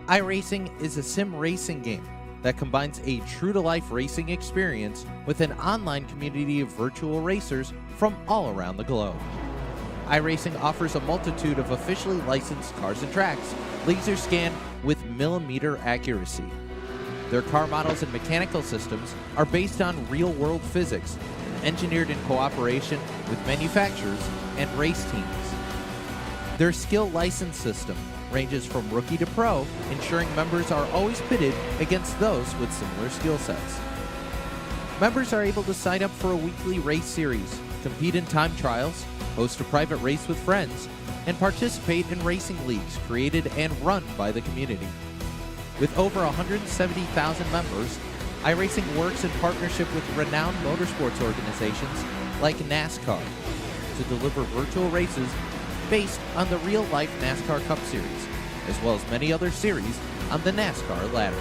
iRacing is a sim racing game that combines a true-to-life racing experience with an online community of virtual racers from all around the globe. iRacing offers a multitude of officially licensed cars and tracks, laser scanned with millimeter accuracy. Their car models and mechanical systems are based on real-world physics, engineered in cooperation with manufacturers and race teams. Their skill license system ranges from rookie to pro, ensuring members are always pitted against those with similar skill sets. Members are able to sign up for a weekly race series, compete in time trials, host a private race with friends, and participate in racing leagues created and run by the community. With over 170,000 members, iRacing works in partnership with renowned motorsports organizations like NASCAR to deliver virtual races based on the real-life NASCAR Cup Series, as well as many other series on the NASCAR ladder.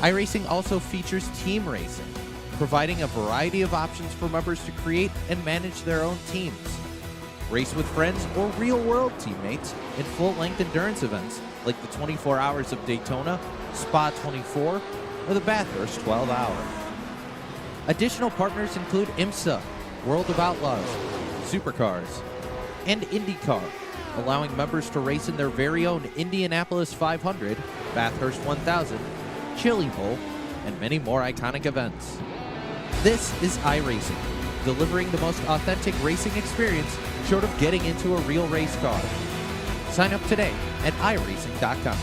iRacing also features team racing, providing a variety of options for members to create and manage their own teams. Race with friends or real-world teammates in full-length endurance events like the 24 Hours of Daytona, Spa 24, or the Bathurst 12 Hour. Additional partners include IMSA, World of Outlaws, Supercars, and IndyCar, allowing members to race in their very own Indianapolis 500, Bathurst 1000, Chili Bowl, and many more iconic events. This is iRacing, delivering the most authentic racing experience short of getting into a real race car. Sign up today at iRacing.com.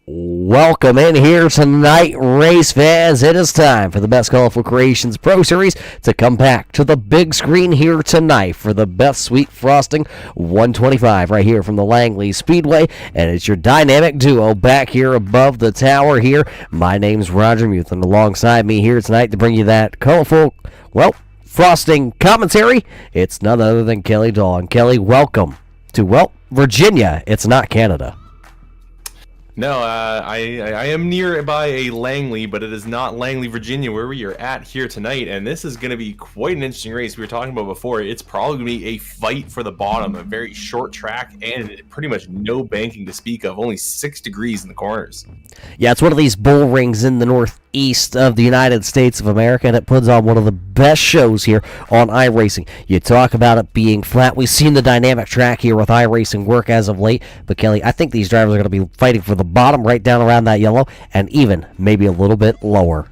Welcome in here tonight, race fans. It is time for the Best Colorful Creations Pro Series to come back to the big screen here tonight for the Beth Sweet Frosting 125 right here from the Langley Speedway. And it's your dynamic duo back here above the tower here. My name's Roger Muth, and alongside me here tonight to bring you that colorful, frosting commentary, it's none other than Kelly Dawn. Kelly, welcome to, Virginia. It's not Canada. No, I am nearby a Langley, but it is not Langley, Virginia, where we are at here tonight, and this is going to be quite an interesting race. We were talking about before, it's probably going to be a fight for the bottom, a very short track, and pretty much no banking to speak of, only 6 degrees in the corners. Yeah, it's one of these bull rings in the northeast of the United States of America, and it puts on one of the best shows here on iRacing. You talk about it being flat. We've seen the dynamic track here with iRacing work as of late, but Kelly, I think these drivers are going to be fighting for the bottom right down around that yellow, and even maybe a little bit lower.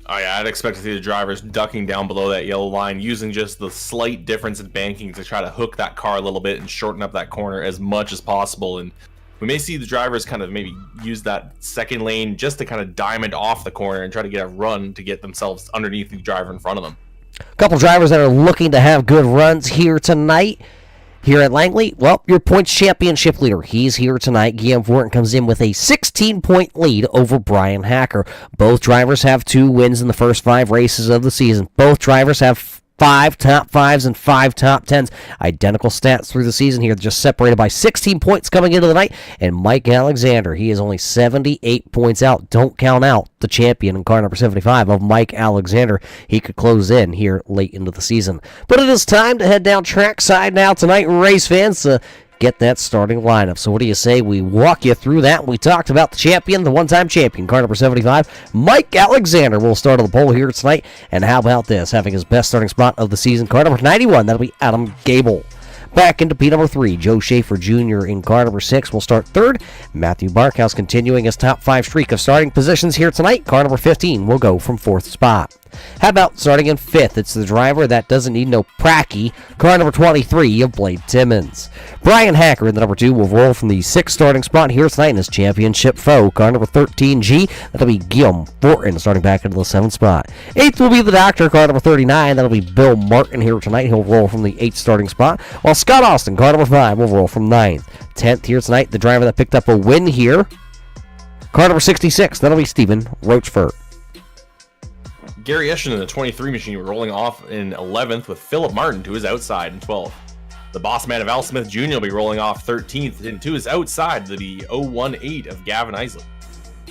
Oh yeah, I'd expect to see the drivers ducking down below that yellow line, using just the slight difference in banking to try to hook that car a little bit and shorten up that corner as much as possible. And we may see the drivers kind of maybe use that second lane just to kind of diamond off the corner and try to get a run to get themselves underneath the driver in front of them. A couple drivers that are looking to have good runs here tonight. Here at Langley, your points championship leader, he's here tonight. Guillaume Fortin comes in with a 16-point lead over Brian Hacker. Both drivers have 2 wins in the first 5 races of the season. Both drivers have 5 top 5s and 5 top 10s. Identical stats through the season here, just separated by 16 points coming into the night. And Mike Alexander, he is only 78 points out. Don't count out the champion in car number 75 of Mike Alexander. He could close in here late into the season. But it is time to head down trackside now tonight, race fans, get that starting lineup. So what do you say we walk you through that? We talked about the champion, the one-time champion, car number 75, Mike Alexander will start on the pole here tonight. And how about this, having his best starting spot of the season, car number 91, that'll be Adam Gable. back into P number 3. Joe Schaefer Jr. in car number 6 will start third. Matthew Barkhouse continuing his top 5 streak of starting positions here tonight. Car number 15 will go from 4th spot. How about starting in 5th? It's the driver that doesn't need no pracky, car number 23 of Blade Timmons. Brian Hacker in the number 2 will roll from the 6th starting spot here tonight in his championship foe, car number 13G. That'll be Guillaume Fortin starting back into the 7th spot. 8th will be the Doctor, car number 39. That'll be Bill Martin here tonight. He'll roll from the 8th starting spot, while Scott Austin, car number 5, will roll from 9th. 10th here tonight, the driver that picked up a win here, car number 66. That'll be Stephen Rochford. Gary Eschen in the 23 machine rolling off in 11th with Philip Martin to his outside in 12th. The boss man of Al Smith Jr. will be rolling off 13th and to his outside to the 018 of Gavin Isley.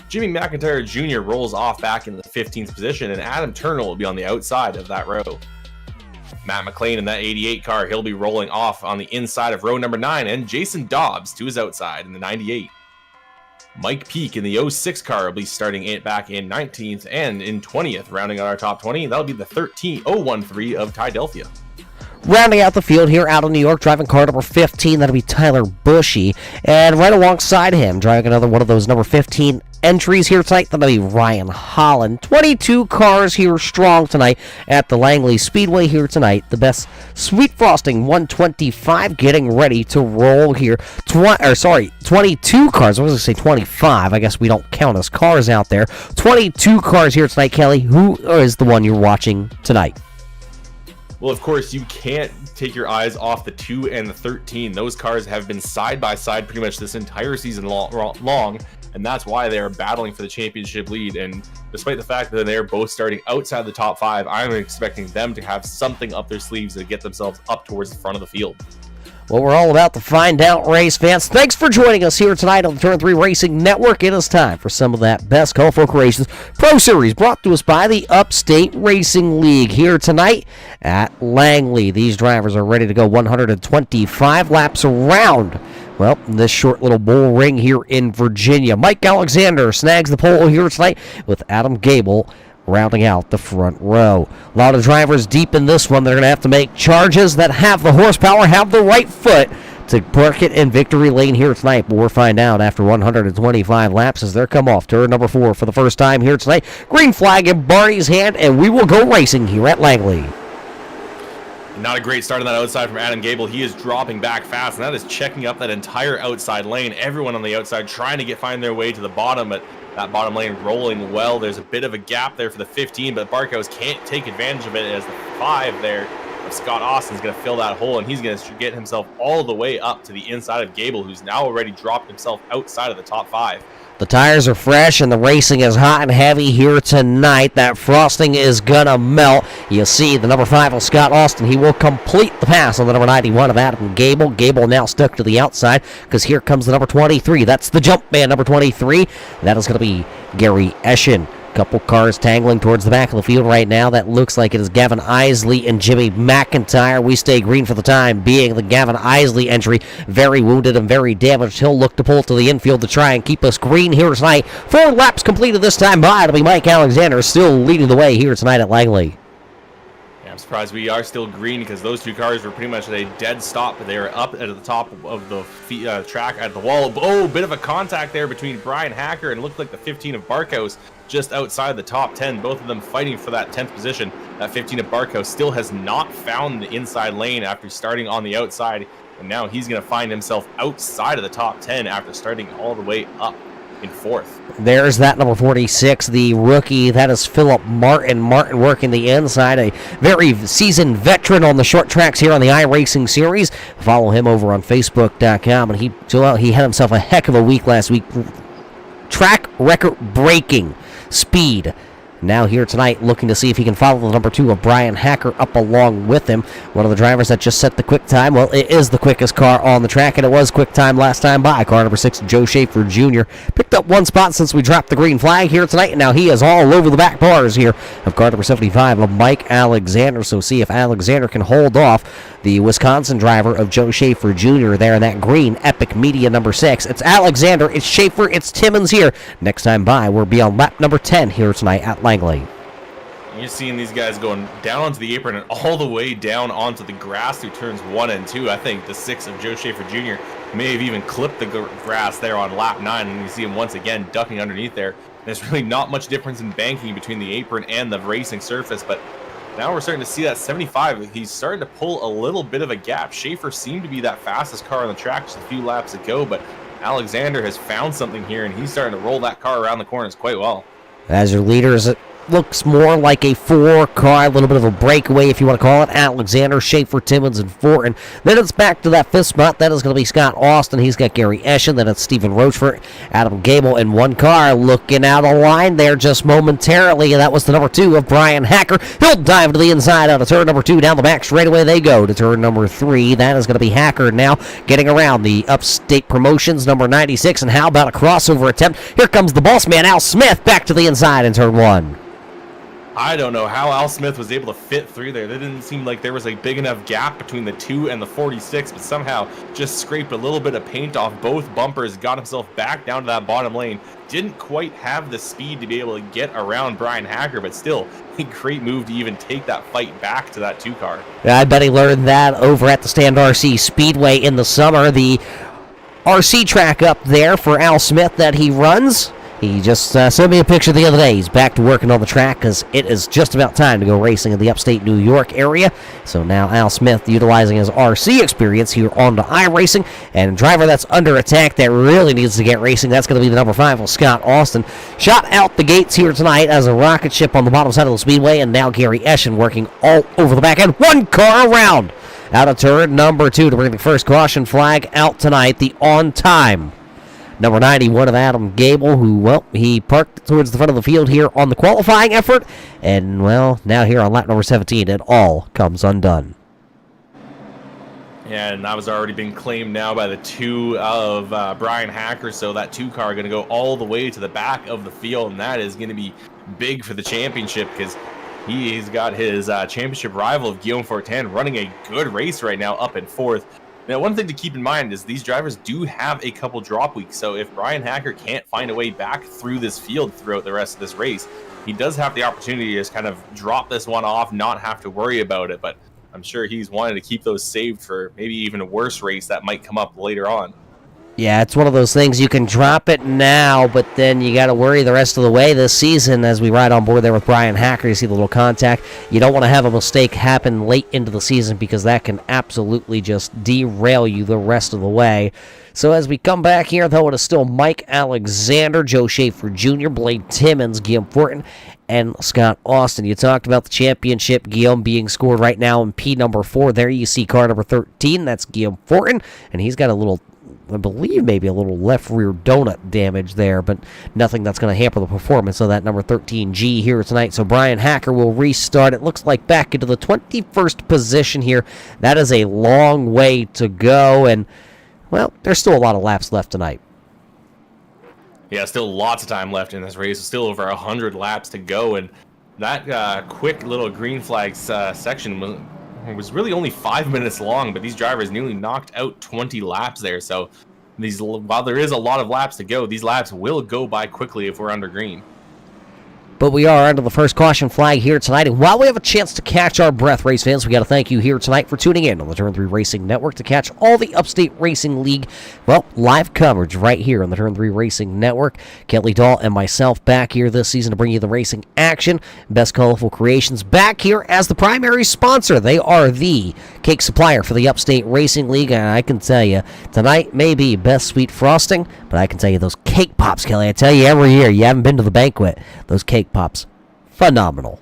Jimmy McIntyre Jr. rolls off back in the 15th position, and Adam Turner will be on the outside of that row. Matt McLean in that 88 car, he'll be rolling off on the inside of row number 9, and Jason Dobbs to his outside in the 98. Mike Peake in the 06 car will be starting it back in 19th and in 20th, rounding out our top 20. That'll be the 13 of Ty Delphia. Rounding out the field here out of New York, driving car number 15, that'll be Tyler Bushy. And right alongside him, driving another one of those number 15 entries here tonight, that'll be Ryan Holland. 22 cars here strong tonight at the Langley Speedway here tonight. The best Sweet Frosting 125 getting ready to roll here. 22 cars. I was going to say 25. I guess we don't count as cars out there. 22 cars here tonight, Kelly. Who is the one you're watching tonight? Well, of course, you can't take your eyes off the 2 and the 13. Those cars have been side by side pretty much this entire season long, and that's why they are battling for the championship lead. And despite the fact that they're both starting outside the top 5, I'm expecting them to have something up their sleeves to get themselves up towards the front of the field. Well, we're all about to find out, race fans. Thanks for joining us here tonight on the Turn 3 Racing Network. It is time for some of that best Colorful Creations Pro Series brought to us by the Upstate Racing League here tonight at Langley. These drivers are ready to go 125 laps around, well, this short little bull ring here in Virginia. Mike Alexander snags the pole here tonight with Adam Gable rounding out the front row. A lot of drivers deep in this one. They're going to have to make charges that have the horsepower, have the right foot to park it in victory lane here tonight. But we'll find out after 125 laps as they come off turn number 4 for the first time here tonight. Green flag in Barney's hand, and we will go racing here at Langley. Not a great start on that outside from Adam Gable. He is dropping back fast, and that is checking up that entire outside lane. Everyone on the outside trying to find their way to the bottom, but that bottom lane rolling well. There's a bit of a gap there for the 15, but Barkhouse can't take advantage of it as the 5 there of Scott Austin is going to fill that hole, and he's going to get himself all the way up to the inside of Gable, who's now already dropped himself outside of the top 5. The tires are fresh and the racing is hot and heavy here tonight. That frosting is gonna melt. You see the number 5 of Scott Austin. He will complete the pass on the number 91 of Adam Gable. Gable now stuck to the outside because here comes the number 23. That's the jump man, number 23. That is gonna be Gary Eschen. Couple cars tangling towards the back of the field right now. That looks like it is Gavin Isley and Jimmy McIntyre. We stay green for the time being. The Gavin Isley entry, very wounded and very damaged. He'll look to pull to the infield to try and keep us green here tonight. 4 laps completed this time by. It'll be Mike Alexander still leading the way here tonight at Langley. I'm surprised we are still green because those 2 cars were pretty much at a dead stop. They were up at the top of the track at the wall. Oh, bit of a contact there between Brian Hacker and looked like the 15 of Barkhouse just outside the top 10. Both of them fighting for that 10th position. That 15 of Barkhouse still has not found the inside lane after starting on the outside. And now he's going to find himself outside of the top 10 after starting all the way up in 4th. There's that number 46, the rookie. That is Philip Martin. Martin working the inside, a very seasoned veteran on the short tracks here on the iRacing Series. Follow him over on Facebook.com, and he had himself a heck of a week last week. Track record breaking speed. Now here tonight, looking to see if he can follow the number 2 of Brian Hacker up along with him. One of the drivers that just set the quick time. Well, it is the quickest car on the track, and it was quick time last time by. Car number 6, Joe Schaefer Jr. Picked up 1 spot since we dropped the green flag here tonight, and now he is all over the back bars here of car number 75 of Mike Alexander. So see if Alexander can hold off the Wisconsin driver of Joe Schaefer Jr. there in that green Epic Media number 6. It's Alexander, it's Schaefer, it's Timmons here. Next time by, we'll be on lap number 10 here tonight at Langley. You're seeing these guys going down onto the apron and all the way down onto the grass through turns 1 and 2. I think the 6 of Joe Schaefer Jr. may have even clipped the grass there on lap 9, and you see him once again ducking underneath there. There's really not much difference in banking between the apron and the racing surface, but now we're starting to see that 75. He's starting to pull a little bit of a gap. Schaefer seemed to be that fastest car on the track just a few laps ago, but Alexander has found something here, and he's starting to roll that car around the corners quite well. As your leaders, it looks more like a 4-car, a little bit of a breakaway, if you want to call it. Alexander, Schaefer, Timmons, and Fortin. Then it's back to that 5th spot. That is going to be Scott Austin. He's got Gary Eschen. Then it's Stephen Rochefort, Adam Gable in 1 car. Looking out of line there just momentarily, and that was the number 2 of Brian Hacker. He'll dive to the inside out of turn number 2. Down the back straightaway they go to turn number 3. That is going to be Hacker now getting around the Upstate Promotions number 96. And how about a crossover attempt? Here comes the boss man, Al Smith, back to the inside in turn 1. I don't know how Al Smith was able to fit through there. There didn't seem like there was a big enough gap between the 2 and the 46, but somehow just scraped a little bit of paint off both bumpers, got himself back down to that bottom lane. Didn't quite have the speed to be able to get around Brian Hacker, but still a great move to even take that fight back to that 2 car. Yeah, I bet he learned that over at the Stand RC Speedway in the summer. The RC track up there for Al Smith that he runs. He just sent me a picture the other day. He's back to working on the track because it is just about time to go racing in the upstate New York area. So now Al Smith utilizing his RC experience here onto iRacing. And a driver that's under attack that really needs to get racing, that's going to be the number 5 of Scott Austin. Shot out the gates here tonight as a rocket ship on the bottom side of the speedway. And now Gary Eschen working all over the back end. 1 car around out of turn number 2 to bring the first caution flag out tonight. The on time. Number 91 of Adam Gable, who, well, he parked towards the front of the field here on the qualifying effort. And, well, now here on lap number 17, it all comes undone. Yeah, and that was already been claimed now by the 2 of Brian Hacker. So that 2 car going to go all the way to the back of the field. And that is going to be big for the championship because he's got his championship rival of Guillaume Fortin running a good race right now up in 4th. Now, one thing to keep in mind is these drivers do have a couple drop weeks, so if Brian Hacker can't find a way back through this field throughout the rest of this race, he does have the opportunity to just kind of drop this one off, not have to worry about it, but I'm sure he's wanted to keep those saved for maybe even a worse race that might come up later on. Yeah, it's one of those things you can drop it now, but then you got to worry the rest of the way this season as we ride on board there with Brian Hacker. You see the little contact. You don't want to have a mistake happen late into the season because that can absolutely just derail you the rest of the way. So as we come back here, though, it is still Mike Alexander, Joe Schaefer Jr., Blade Timmons, Guillaume Fortin, and Scott Austin. You talked about the championship, Guillaume being scored right now in P number 4. There you see car number 13. That's Guillaume Fortin, and he's got a little, I believe maybe a little left rear donut damage there, but nothing that's going to hamper the performance of that number 13G here tonight. So Brian Hacker will restart. It looks like back into the 21st position here. That is a long way to go, and, well, there's still a lot of laps left tonight. Yeah, still lots of time left in this race. Still over 100 laps to go, and that quick little green flag section was really only 5 minutes long, but these drivers nearly knocked out 20 laps there. So while there is a lot of laps to go, these laps will go by quickly if we're under green. But we are under the first caution flag here tonight. And while we have a chance to catch our breath, race fans, we got to thank you here tonight for tuning in on the Turn 3 Racing Network to catch all the Upstate Racing League, well, live coverage right here on the Turn 3 Racing Network. Kelly Dahl and myself back here this season to bring you the racing action. Best Colorful Creations back here as the primary sponsor. They are the cake supplier for the Upstate Racing League. And I can tell you, tonight may be best sweet frosting, but I can tell you those cake pops, Kelly. I tell you every year, you haven't been to the banquet. Those cake pops, phenomenal.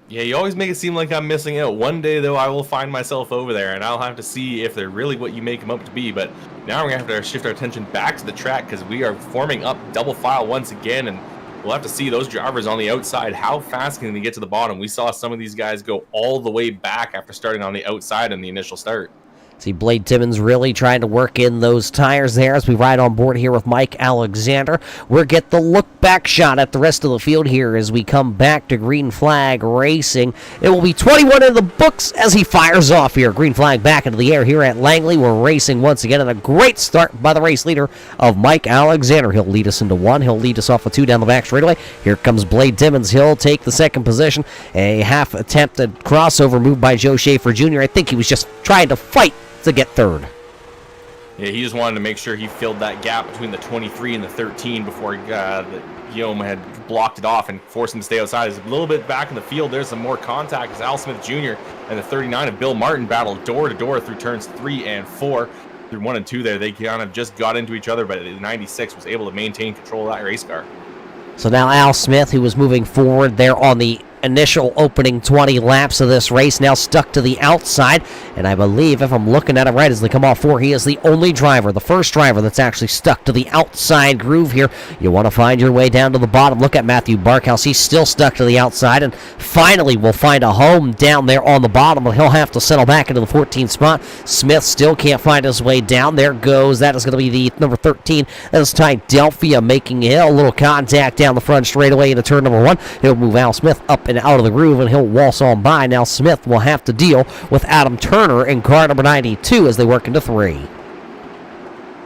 Yeah, you always make it seem like I'm missing out. One day, though, I will find myself over there, and I'll have to see if they're really what you make them up to be. But now we're going to have to shift our attention back to the track because we are forming up double file once again, and we'll have to see those drivers on the outside. How fast can they get to the bottom? We saw some of these guys go all the way back after starting on the outside in the initial start. See Blade Timmons really trying to work in those tires there as we ride on board here with Mike Alexander. We'll get the look back shot at the rest of the field here as we come back to Green Flag Racing. It will be 21 in the books as he fires off here. Green flag back into the air here at Langley. We're racing once again, and a great start by the race leader of Mike Alexander. He'll lead us into 1. He'll lead us off a 2 down the back straightaway. Here comes Blade Timmons. He'll take the second position. A half attempted crossover move by Joe Schaefer Jr. I think he was just trying to fight to get third. Yeah, he just wanted to make sure he filled that gap between the 23 and the 13 before Guillaume had blocked it off and forced him to stay outside. He's a little bit back in the field. There's some more contact as Al Smith Jr. and the 39 of Bill Martin battled door to door through turns 3 and 4. Through 1 and 2 there, they kind of just got into each other, but the 96 was able to maintain control of that race car. So now Al Smith, who was moving forward there on the initial opening 20 laps of this race, now stuck to the outside, and I believe, if I'm looking at it right as they come off 4, he is the only driver, the first driver that's actually stuck to the outside groove here. You want to find your way down to the bottom. Look at Matthew Barkhouse. He's still stuck to the outside, and finally will find a home down there on the bottom, but he'll have to settle back into the 14th spot. Smith still can't find his way down. There goes. That is going to be the number 13. That is Ty Delphia making a little contact down the front straightaway into turn number 1. He'll move Al Smith up and out of the groove, and he'll waltz on by. Now Smith will have to deal with Adam Turner in car number 92 as they work into 3.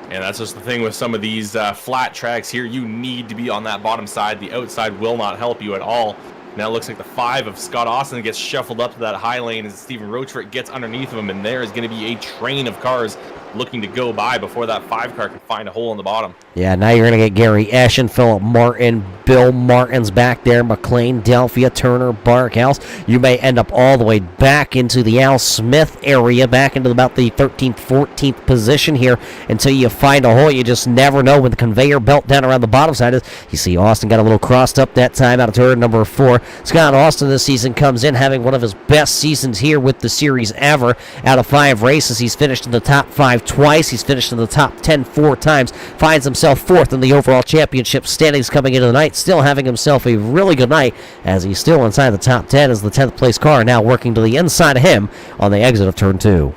And that's just the thing with some of these flat tracks here. You need to be on that bottom side. The outside will not help you at all. Now it looks like the 5 of Scott Austin gets shuffled up to that high lane as Stephen Rochford gets underneath of him, and there is going to be a train of cars looking to go by before that 5 car can find a hole in the bottom. Yeah, now you're going to get Gary Eschen, Philip Martin, Bill Martin's back there, McLean, Delphia, Turner, Barkhouse. You may end up all the way back into the Al Smith area, back into about the 13th, 14th position here until you find a hole. You just never know when the conveyor belt down around the bottom side is. You see Austin got a little crossed up that time out of turn number 4. Scott Austin this season comes in having one of his best seasons here with the series ever. Out of 5 races, he's finished in the top 5 twice. He's finished in the top 10 4 times. Finds himself 4th in the overall championship standings coming into the night. Still having himself a really good night as he's still inside the top 10 as the 10th place car now working to the inside of him on the exit of turn 2.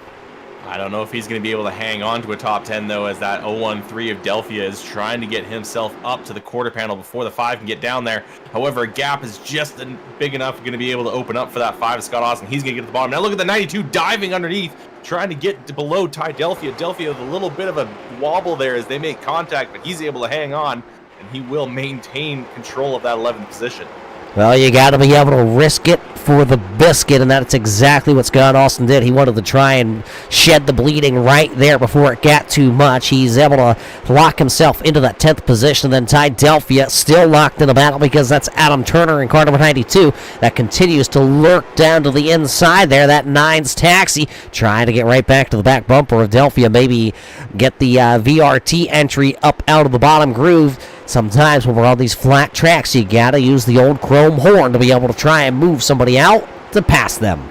I don't know if he's going to be able to hang on to a top 10, though, as that 013 of Delphia is trying to get himself up to the quarter panel before the 5 can get down there. However, a gap is just big enough going to be able to open up for that 5 of Scott Austin. He's going to get to the bottom. Now look at the 92 diving underneath, trying to get below Ty Delphia. Delphia with a little bit of a wobble there as they make contact, but he's able to hang on, and he will maintain control of that 11th position. Well, you got to be able to risk it for the biscuit, and that's exactly what Scott Austin did. He wanted to try and shed the bleeding right there before it got too much. He's able to lock himself into that 10th position, and then Ty Delphia still locked in the battle because that's Adam Turner in car number 92 that continues to lurk down to the inside there. That 9's Taxi trying to get right back to the back bumper of Delphia, maybe get the VRT entry up out of the bottom groove. Sometimes when we're on these flat tracks, you gotta use the old chrome horn to be able to try and move somebody out to pass them.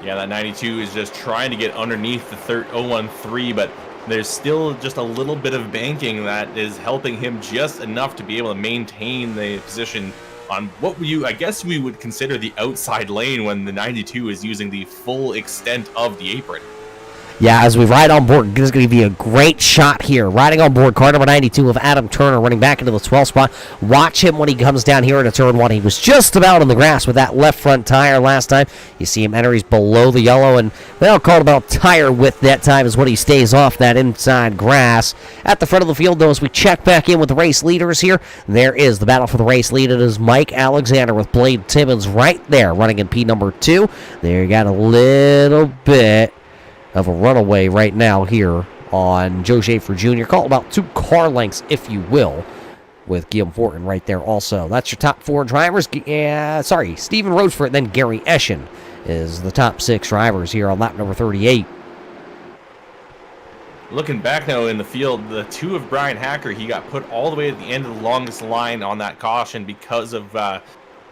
Yeah, that 92 is just trying to get underneath the 013, but there's still just a little bit of banking that is helping him just enough to be able to maintain the position on what I guess we would consider the outside lane when the 92 is using the full extent of the apron. Yeah, as we ride on board, this is going to be a great shot here. Riding on board, car number 92 of Adam Turner, running back into the 12th spot. Watch him when he comes down here into turn 1. He was just about on the grass with that left front tire last time. You see him enter, he's below the yellow, and they'll call it about tire width that time is when he stays off that inside grass. At the front of the field, though, as we check back in with the race leaders here, there is the battle for the race lead. It is Mike Alexander with Blade Timmons right there, running in P number 2. There you got a little bit of a runaway right now here on Joe Schaefer Jr. Call about 2 car lengths, if you will, with Guillaume Fortin right there also. That's your top 4 drivers. Stephen Rochford, then Gary Eschen is the top 6 drivers here on lap number 38. Looking back now in the field, the 2 of Brian Hacker, he got put all the way at the end of the longest line on that caution because of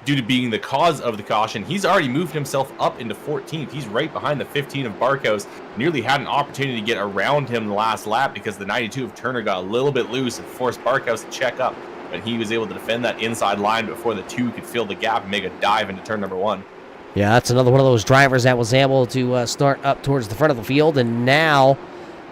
due to being the cause of the caution. He's already moved himself up into 14th. He's right behind the 15 of Barkhouse. Nearly had an opportunity to get around him the last lap because the 92 of Turner got a little bit loose and forced Barkhouse to check up. But he was able to defend that inside line before the 2 could fill the gap and make a dive into turn number 1. Yeah, that's another one of those drivers that was able to start up towards the front of the field and now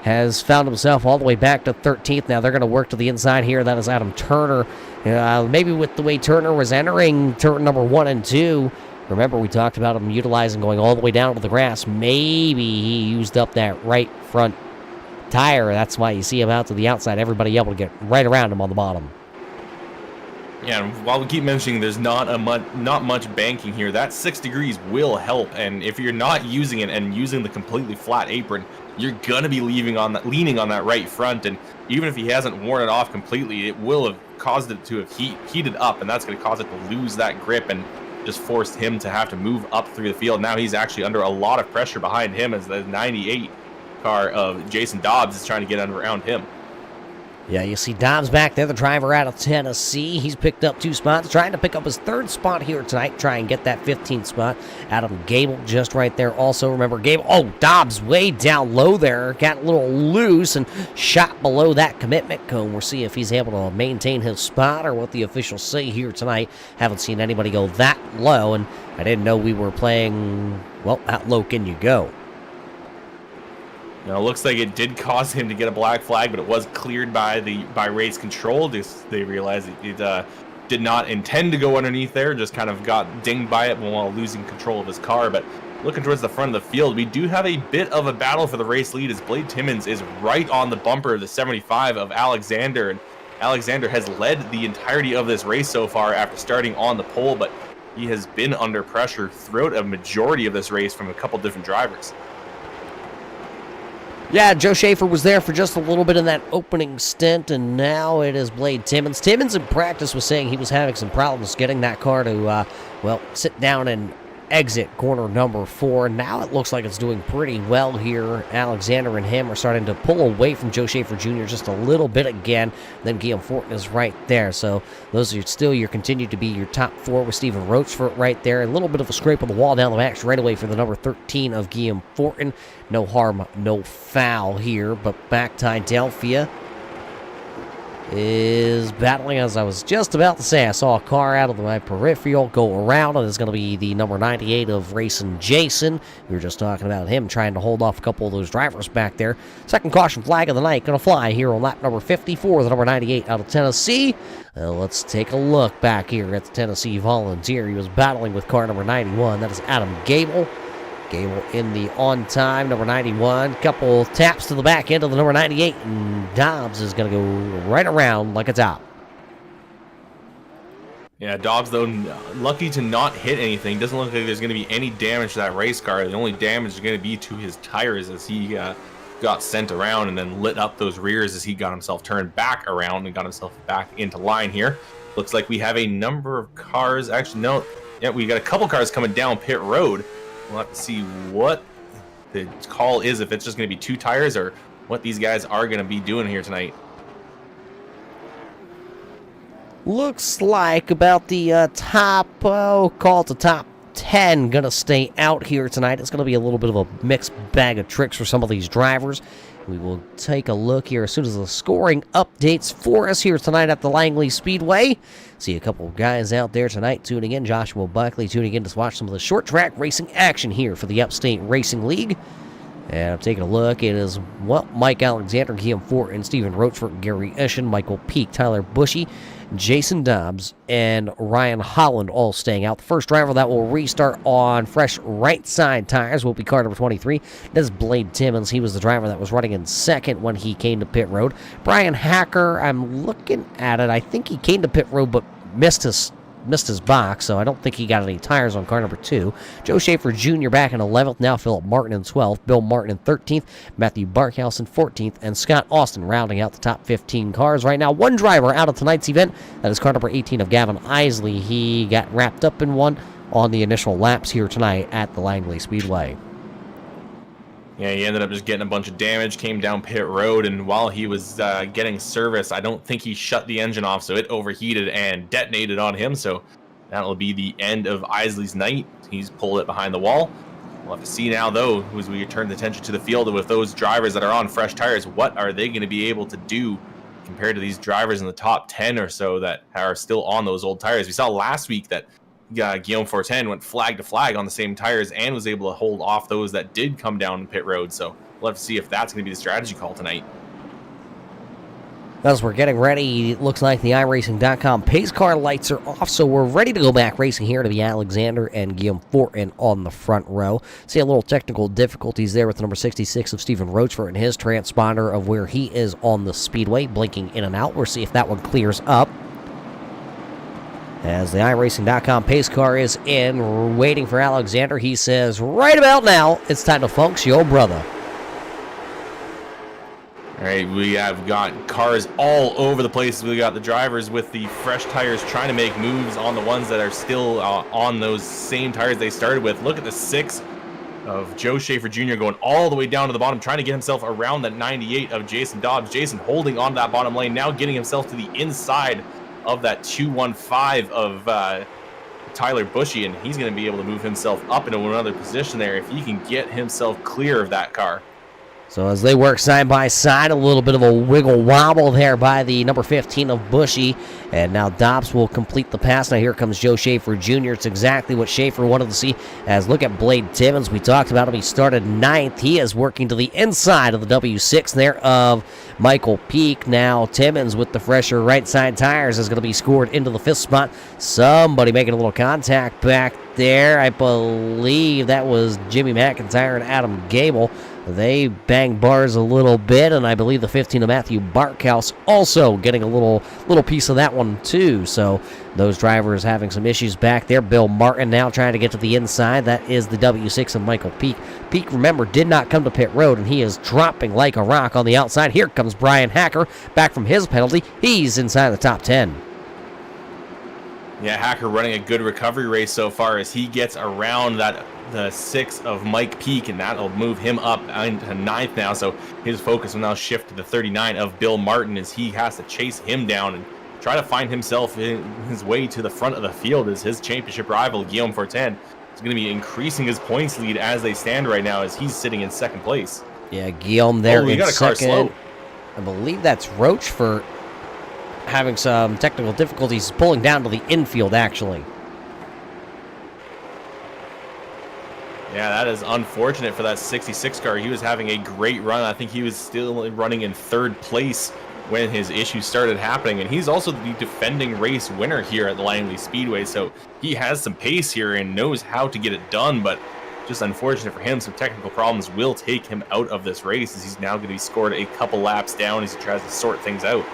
has found himself all the way back to 13th. Now they're going to work to the inside here. That is Adam Turner. Maybe with the way Turner was entering turn number 1 and 2, remember we talked about him utilizing going all the way down to the grass. Maybe he used up that right front tire. That's why you see him out to the outside. Everybody able to get right around him on the bottom. Yeah, and while we keep mentioning there's not much banking here, that 6 degrees will help. And if you're not using it and using the completely flat apron, you're gonna be leaning on that right front. And even if he hasn't worn it off completely, it will have caused it to have heated up, and that's going to cause it to lose that grip and just forced him to have to move up through the field. Now he's actually under a lot of pressure behind him as the 98 car of Jason Dobbs is trying to get around him. Yeah, you see Dobbs back there, the driver out of Tennessee. He's picked up 2 spots, trying to pick up his 3rd spot here tonight, try and get that 15th spot. Adam Gable just right there also. Remember, Gable, Dobbs way down low there, got a little loose and shot below that commitment cone. We'll see if he's able to maintain his spot or what the officials say here tonight. Haven't seen anybody go that low, and I didn't know we were playing, well, how low can you go? Now, it looks like it did cause him to get a black flag, but it was cleared by race control. They realized it did not intend to go underneath there, just kind of got dinged by it while losing control of his car. But looking towards the front of the field, we do have a bit of a battle for the race lead as Blade Timmons is right on the bumper of the 75 of Alexander. And Alexander has led the entirety of this race so far after starting on the pole, but he has been under pressure throughout a majority of this race from a couple different drivers. Yeah, Joe Schaefer was there for just a little bit in that opening stint, and now it is Blade Timmons. Timmons in practice was saying he was having some problems getting that car to, sit down and exit corner number 4. Now it looks like it's doing pretty well here. Alexander and him are starting to pull away from Joe Schaefer Jr. just a little bit again. Then Guillaume Fortin is right there. So those are still continue to be your top 4 with Stephen Rochefort right there. A little bit of a scrape on the wall down the back straightaway for the number 13 of Guillaume Fortin. No harm, no foul here, but back to Delphia is battling, as I was just about to say. I saw a car out of my peripheral go around, and it's going to be the number 98 of Racing Jason. We were just talking about him trying to hold off a couple of those drivers back there. Second caution flag of the night going to fly here on lap number 54, the number 98 out of Tennessee. Let's take a look back here at the Tennessee Volunteer. He was battling with car number 91. That is Adam Gable. Gable in the on-time, number 91. Couple taps to the back end of the number 98, and Dobbs is going to go right around like a top. Yeah, Dobbs, though, lucky to not hit anything. Doesn't look like there's going to be any damage to that race car. The only damage is going to be to his tires as he got sent around and then lit up those rears as he got himself turned back around and got himself back into line here. Looks like we have a number of cars. Actually, no. Yeah, we got a couple cars coming down pit road. We'll have to see what the call is, if it's just going to be 2 tires or what these guys are going to be doing here tonight. Looks like about the top 10 going to stay out here tonight. It's going to be a little bit of a mixed bag of tricks for some of these drivers. We will take a look here as soon as the scoring updates for us here tonight at the Langley Speedway. See a couple of guys out there tonight tuning in. Joshua Buckley tuning in to watch some of the short track racing action here for the Upstate Racing League. And I'm taking a look. It is, Mike Alexander, Guillaume Fortin, Stephen Rochefort, Gary Eschen, Michael Peak, Tyler Bushy, Jason Dobbs, and Ryan Holland all staying out. The first driver that will restart on fresh right side tires will be car number 23. That is Blade Timmons. He was the driver that was running in second when he came to pit road. Brian Hacker, I'm looking at it. I think he came to pit road but missed his box, so I don't think he got any tires on car number 2. Joe Schaefer Jr. back in 11th, now Philip Martin in 12th, Bill Martin in 13th, Matthew Barkhouse in 14th, and Scott Austin rounding out the top 15 cars. Right now, one driver out of tonight's event. That is car number 18 of Gavin Isley. He got wrapped up in one on the initial laps here tonight at the Langley Speedway. Yeah, he ended up just getting a bunch of damage, came down pit road, and while he was getting service, I don't think he shut the engine off, so it overheated and detonated on him, so that'll be the end of Isley's night. He's pulled it behind the wall. We'll have to see now, though, as we turn the attention to the field with those drivers that are on fresh tires, what are they going to be able to do compared to these drivers in the top 10 or so that are still on those old tires? We saw last week that Guillaume Fortin went flag to flag on the same tires and was able to hold off those that did come down pit road. So we'll have to see if that's going to be the strategy call tonight. As we're getting ready, it looks like the iRacing.com pace car lights are off, so we're ready to go back racing here to be Alexander and Guillaume Fortin on the front row. See a little technical difficulties there with the number 66 of Stephen Rochefort and his transponder of where he is on the speedway, blinking in and out. We'll see if that one clears up. As the iRacing.com pace car is in, we're waiting for Alexander. He says, right about now, it's time to funks your brother. All right, we have got cars all over the place. We got the drivers with the fresh tires trying to make moves on the ones that are still on those same tires they started with. Look at the 6 of Joe Schaefer Jr. going all the way down to the bottom, trying to get himself around that 98 of Jason Dobbs. Jason holding on to that bottom lane, now getting himself to the inside of that 215 of Tyler Bushy, and he's going to be able to move himself up into another position there if he can get himself clear of that car. So as they work side by side, a little bit of a wiggle wobble there by the number 15 of Bushy. And now Dobbs will complete the pass. Now here comes Joe Schaefer Jr. It's exactly what Schaefer wanted to see. As look at Blade Timmons. We talked about him. He started 9th. He is working to the inside of the W6 there of Michael Peak. Now Timmons with the fresher right side tires is going to be scored into the 5th spot. Somebody making a little contact back there. I believe that was Jimmy McIntyre and Adam Gable. They banged bars a little bit, and I believe the 15 of Matthew Barkhouse also getting a little piece of that one too. So those drivers having some issues back there. Bill Martin now trying to get to the inside. That is the W6 of Michael Peak. Peak, remember, did not come to pit road, and he is dropping like a rock on the outside. Here comes Brian Hacker back from his penalty. He's inside the top 10. Yeah, Hacker running a good recovery race so far as he gets around the 6 of Mike Peak, and that'll move him up into 9th now. So his focus will now shift to the 39 of Bill Martin as he has to chase him down and try to find himself in his way to the front of the field as his championship rival, Guillaume Fortin, is going to be increasing his points lead as they stand right now as he's sitting in 2nd place. Yeah, Guillaume there in got a car 2nd. slow. I believe that's Rochefort having some technical difficulties pulling down to the infield, actually. Yeah, that is unfortunate for that 66 car. He was having a great run. I think he was still running in 3rd place when his issues started happening. And he's also the defending race winner here at the Langley Speedway. So he has some pace here and knows how to get it done. But just unfortunate for him, some technical problems will take him out of this race as he's now going to be scored a couple laps down as he tries to sort things out.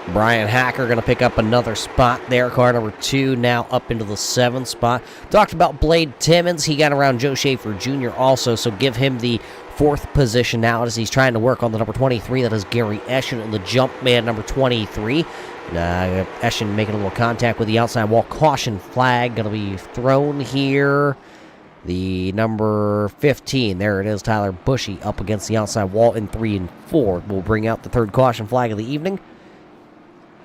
Brian Hacker going to pick up another spot there. Car number 2 now up into the 7th spot. Talked about Blade Timmons. He got around Joe Schaefer Jr. also, so give him the 4th position now as he's trying to work on the number 23. That is Gary Eschen and the jump man number 23. Eschen making a little contact with the outside wall. Caution flag going to be thrown here. The number 15, there it is, Tyler Bushy up against the outside wall in 3 and 4. We'll bring out the 3rd caution flag of the evening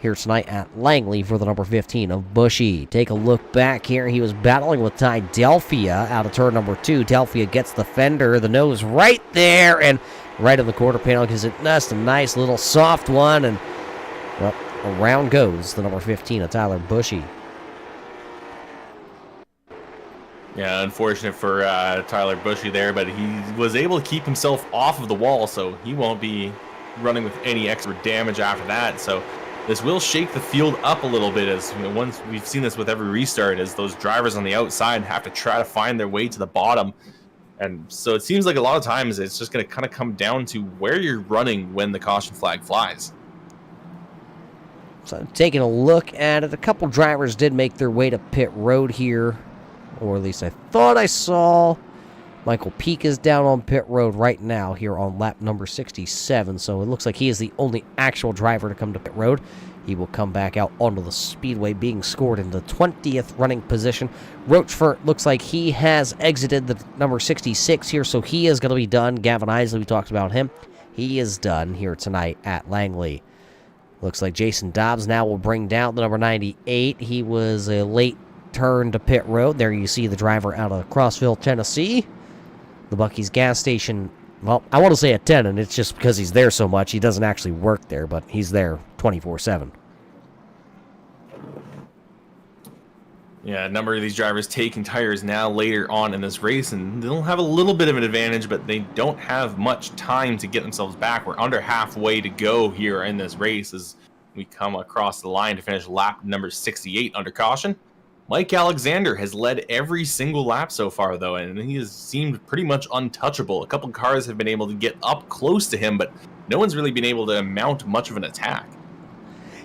here tonight at Langley for the number 15 of Bushy. Take a look back here. He was battling with Ty Delphia out of turn number 2. Delphia gets the fender, the nose right there, and right in the quarter panel because that's a nice little soft one, and well, around goes the number 15 of Tyler Bushy. Yeah, unfortunate for Tyler Bushy there, but he was able to keep himself off of the wall, so he won't be running with any extra damage after that. So this will shake the field up a little bit as, you know, once we've seen this with every restart, as those drivers on the outside have to try to find their way to the bottom. And so it seems like a lot of times it's just going to kind of come down to where you're running when the caution flag flies. So taking a look at it, a couple drivers did make their way to pit road here, or at least I thought I saw. Michael Peak is down on pit road right now here on lap number 67, so it looks like he is the only actual driver to come to pit road. He will come back out onto the speedway, being scored in the 20th running position. Rochefort looks like he has exited the number 66 here, so he is going to be done. Gavin Isley, we talked about him. He is done here tonight at Langley. Looks like Jason Dobbs now will bring down the number 98. He was a late turn to pit road. There you see the driver out of Crossville, Tennessee. The Buc-ee's gas station, well, I want to say at 10, and it's just because he's there so much. He doesn't actually work there, but he's there 24/7. Yeah, a number of these drivers taking tires now later on in this race, and they'll have a little bit of an advantage, but they don't have much time to get themselves back. We're under halfway to go here in this race as we come across the line to finish lap number 68 under caution. Mike Alexander has led every single lap so far, though, and he has seemed pretty much untouchable. A couple cars have been able to get up close to him, but no one's really been able to mount much of an attack.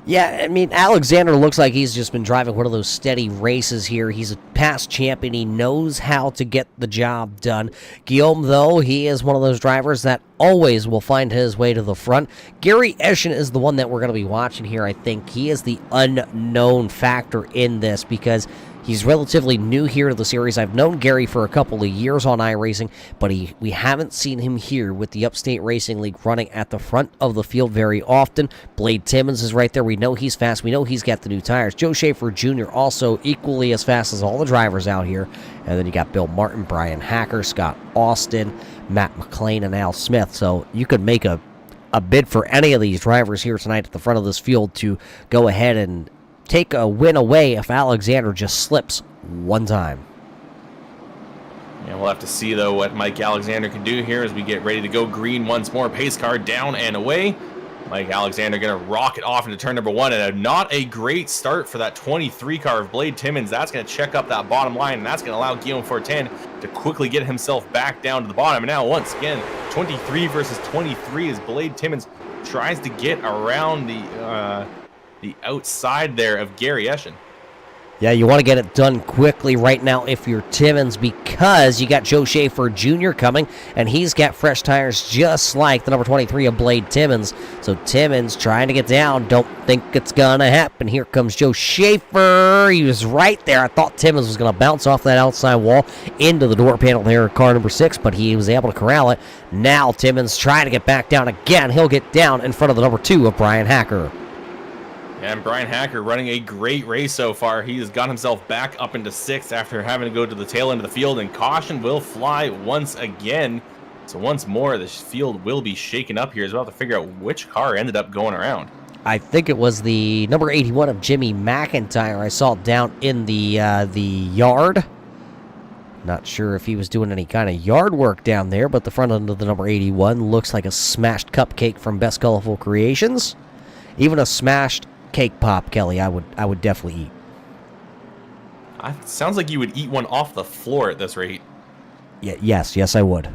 Yeah, I mean, Alexander looks like he's just been driving one of those steady races here. He's a past champion. He knows how to get the job done. Guillaume, though, he is one of those drivers that always will find his way to the front. Gary Eschen is the one that we're going to be watching here, I think. He is the unknown factor in this because he's relatively new here to the series. I've known Gary for a couple of years on iRacing, but we haven't seen him here with the Upstate Racing League running at the front of the field very often. Blade Timmons is right there. We know he's fast. We know he's got the new tires. Joe Schaefer Jr. also equally as fast as all the drivers out here. And then you got Bill Martin, Brian Hacker, Scott Austin, Matt McLean, and Al Smith. So you could make a bid for any of these drivers here tonight at the front of this field to go ahead and take a win away if Alexander just slips one time. Yeah, we'll have to see, though, what Mike Alexander can do here as we get ready to go green once more. Pace car down and away. Mike Alexander going to rocket off into turn number 1, and not a great start for that 23 car of Blade Timmons. That's going to check up that bottom line, and that's going to allow Guillaume Fortin to quickly get himself back down to the bottom. And now, once again, 23 versus 23 as Blade Timmons tries to get around the outside there of Gary Eschen. Yeah, you want to get it done quickly right now if you're Timmons because you got Joe Schaefer Jr. coming, and he's got fresh tires just like the number 23 of Blade Timmons. So Timmons trying to get down. Don't think it's going to happen. Here comes Joe Schaefer. He was right there. I thought Timmons was going to bounce off that outside wall into the door panel there in car number 6, but he was able to corral it. Now Timmons trying to get back down again. He'll get down in front of the number 2 of Brian Hacker. And Brian Hacker running a great race so far. He has got himself back up into 6th after having to go to the tail end of the field, and caution will fly once again. So once more, this field will be shaken up here as well to figure out which car ended up going around. I think it was the number 81 of Jimmy McIntyre. I saw it down in the yard. Not sure if he was doing any kind of yard work down there, but the front end of the number 81 looks like a smashed cupcake from Best Colorful Creations. Even a smashed cake pop, Kelly, I would definitely eat. Sounds like you would eat one off the floor at this rate. Yeah, yes, I would.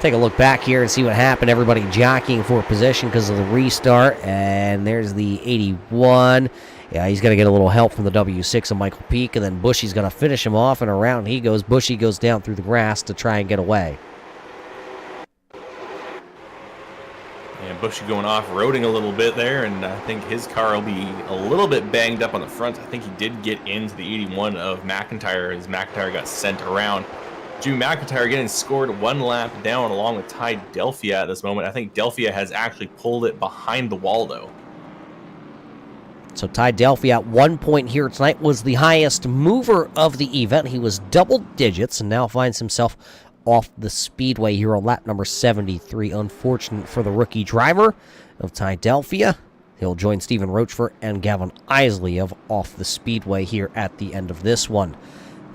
Take a look back here and see what happened. Everybody jockeying for position because of the restart, and there's the 81. Yeah, he's going to get a little help from the W6 of Michael Peak, and then Bushy's going to finish him off, and around he goes. Bushy goes down through the grass to try and get away. And Bushy going off-roading a little bit there, and I think his car will be a little bit banged up on the front. I think he did get into the 81 of McIntyre as McIntyre got sent around. Jimmy McIntyre getting scored 1 lap down along with Ty Delphia at this moment. I think Delphia has actually pulled it behind the wall, though. So Ty Delphia at one point here tonight was the highest mover of the event. He was double digits and now finds himself off the speedway here on lap number 73. Unfortunate for the rookie driver of Ty Delphia. He'll join Stephen Rochford and Gavin Isley of off the speedway here at the end of this one.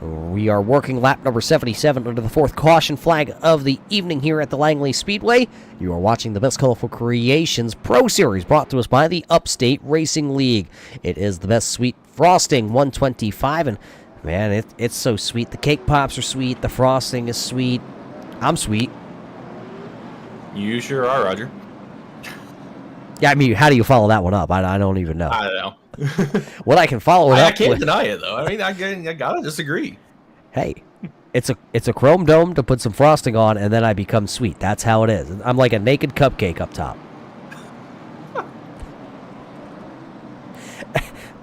We are working lap number 77 under the 4th caution flag of the evening here at the Langley Speedway. You are watching the Best Colorful Creations Pro Series brought to us by the Upstate Racing League. It is the best sweet frosting 125, and man, it's so sweet. The cake pops are sweet. The frosting is sweet. I'm sweet. You sure are, Roger. Yeah, I mean, how do you follow that one up? I don't even know. I don't know. What I can follow it up I can't with, deny it, though. I mean, I gotta disagree. Hey, it's a chrome dome to put some frosting on, and then I become sweet. That's how it is. I'm like a naked cupcake up top.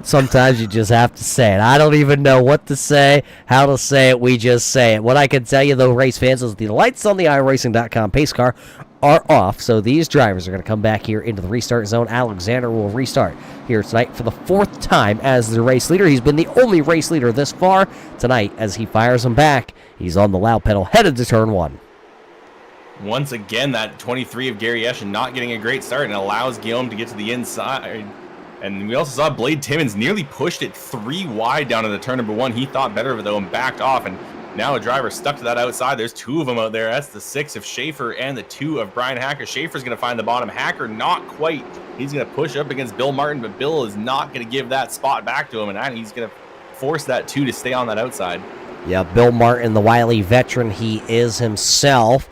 Sometimes you just have to say it. I don't even know what to say, how to say it. We just say it. What I can tell you, though, race fans, is the lights on the iRacing.com pace car are off. So these drivers are going to come back here into the restart zone. Alexander will restart here tonight for the 4th time as the race leader. He's been the only race leader this far tonight as he fires them back. He's on the loud pedal, headed to turn 1. Once again, that 23 of Gary Eschen not getting a great start and allows Guillaume to get to the inside. And we also saw Blade Timmons nearly pushed it 3 wide down into turn number 1. He thought better of it, though, and backed off. And now a driver stuck to that outside. There's 2 of them out there. That's the 6 of Schaefer and the 2 of Brian Hacker. Schaefer's going to find the bottom. Hacker, not quite. He's going to push up against Bill Martin, but Bill is not going to give that spot back to him. And he's going to force that 2 to stay on that outside. Yeah, Bill Martin, the wily veteran he is himself.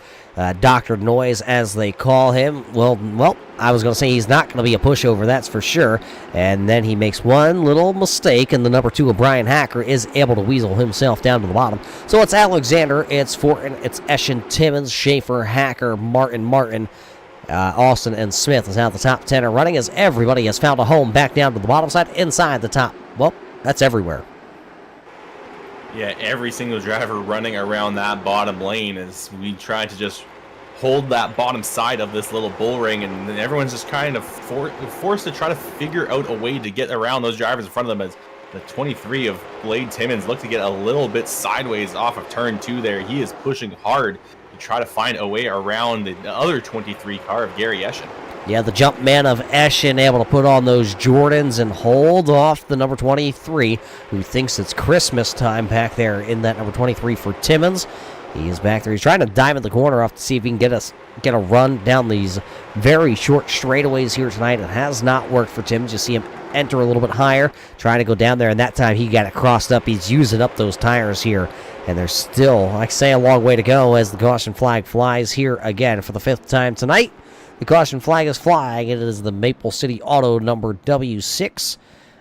Dr. Noise, as they call him. Well, I was going to say he's not going to be a pushover, that's for sure. And then he makes one little mistake, and the number 2 of Brian Hacker is able to weasel himself down to the bottom. So it's Alexander, it's Fortin, it's Eschen, Timmons, Schaefer, Hacker, Martin, Austin, and Smith is out the top 10 are running as everybody has found a home back down to the bottom side inside the top. Well, that's everywhere. Yeah, every single driver running around that bottom lane as we try to just hold that bottom side of this little bull ring, and everyone's just kind of forced to try to figure out a way to get around those drivers in front of them as the 23 of Blade Timmons look to get a little bit sideways off of turn 2 there. He is pushing hard to try to find a way around the other 23 car of Gary Eschen. Yeah, the jump man of Eschen able to put on those Jordans and hold off the number 23, who thinks it's Christmas time back there in that number 23 for Timmons. He is back there. He's trying to dive in the corner off to see if he can get a run down these very short straightaways here tonight. It has not worked for Timmons. You see him enter a little bit higher, trying to go down there, and that time he got it crossed up. He's using up those tires here, and there's still, like I say, a long way to go as the caution flag flies here again for the 5th time tonight. The caution flag is flying. It is the Maple City Auto number W6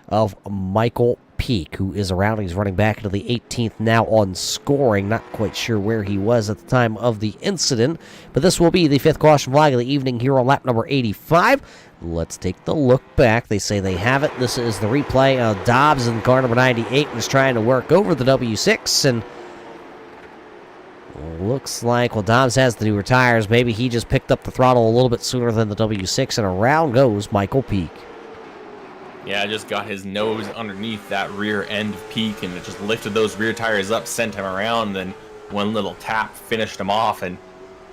of Michael Peak, who is around. He's running back into the 18th now on scoring. Not quite sure where he was at the time of the incident, but this will be the 5th caution flag of the evening here on lap number 85. Let's take the look back. They say they have it. This is the replay of Dobbs in car number 98 was trying to work over the W6, and looks like, well, Dobbs has the newer tires. Maybe he just picked up the throttle a little bit sooner than the W6, and around goes Michael Peak. Yeah, just got his nose underneath that rear end of Peak, and it just lifted those rear tires up, sent him around, then one little tap finished him off, and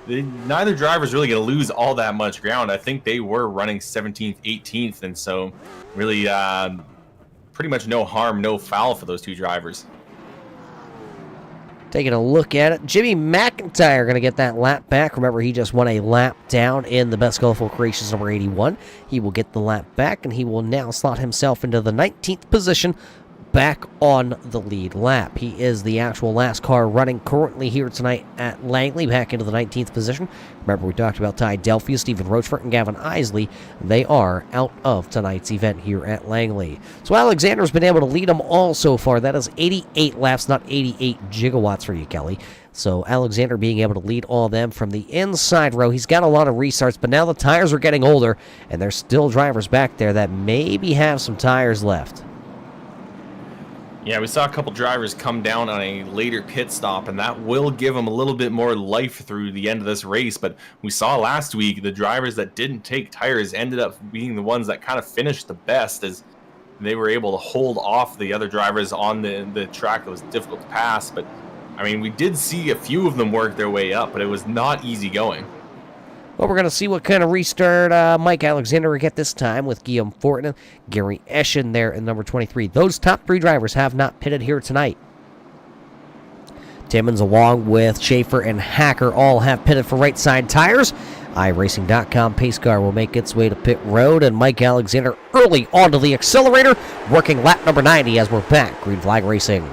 neither driver's really going to lose all that much ground. I think they were running 17th, 18th, and so really pretty much no harm, no foul for those 2 drivers. Taking a look at it, Jimmy McIntyre going to get that lap back. Remember, he just won a lap down in the Best Colorful Creations number 81. He will get the lap back, and he will now slot himself into the 19th position, back on the lead lap. He is the actual last car running currently here tonight at Langley, back into the 19th position. Remember, we talked about Ty Delphia, Stephen Rochefort, and Gavin Isley. They are out of tonight's event here at Langley. So Alexander's been able to lead them all so far. That is 88 laps, not 88 gigawatts for you, Kelly. So Alexander being able to lead all of them from the inside row. He's got a lot of restarts, but now the tires are getting older, and there's still drivers back there that maybe have some tires left. Yeah, we saw a couple drivers come down on a later pit stop, and that will give them a little bit more life through the end of this race. But we saw last week the drivers that didn't take tires ended up being the ones that kind of finished the best, as they were able to hold off the other drivers on the track that was difficult to pass. But, I mean, we did see a few of them work their way up, but it was not easy going. Well, we're going to see what kind of restart Mike Alexander will get this time with Guillaume Fortin, Gary Eschen there in number 23. Those top 3 drivers have not pitted here tonight. Timmons, along with Schaefer and Hacker, all have pitted for right side tires. iRacing.com pace car will make its way to pit road, and Mike Alexander early onto the accelerator, working lap number 90 as we're back. Green flag racing.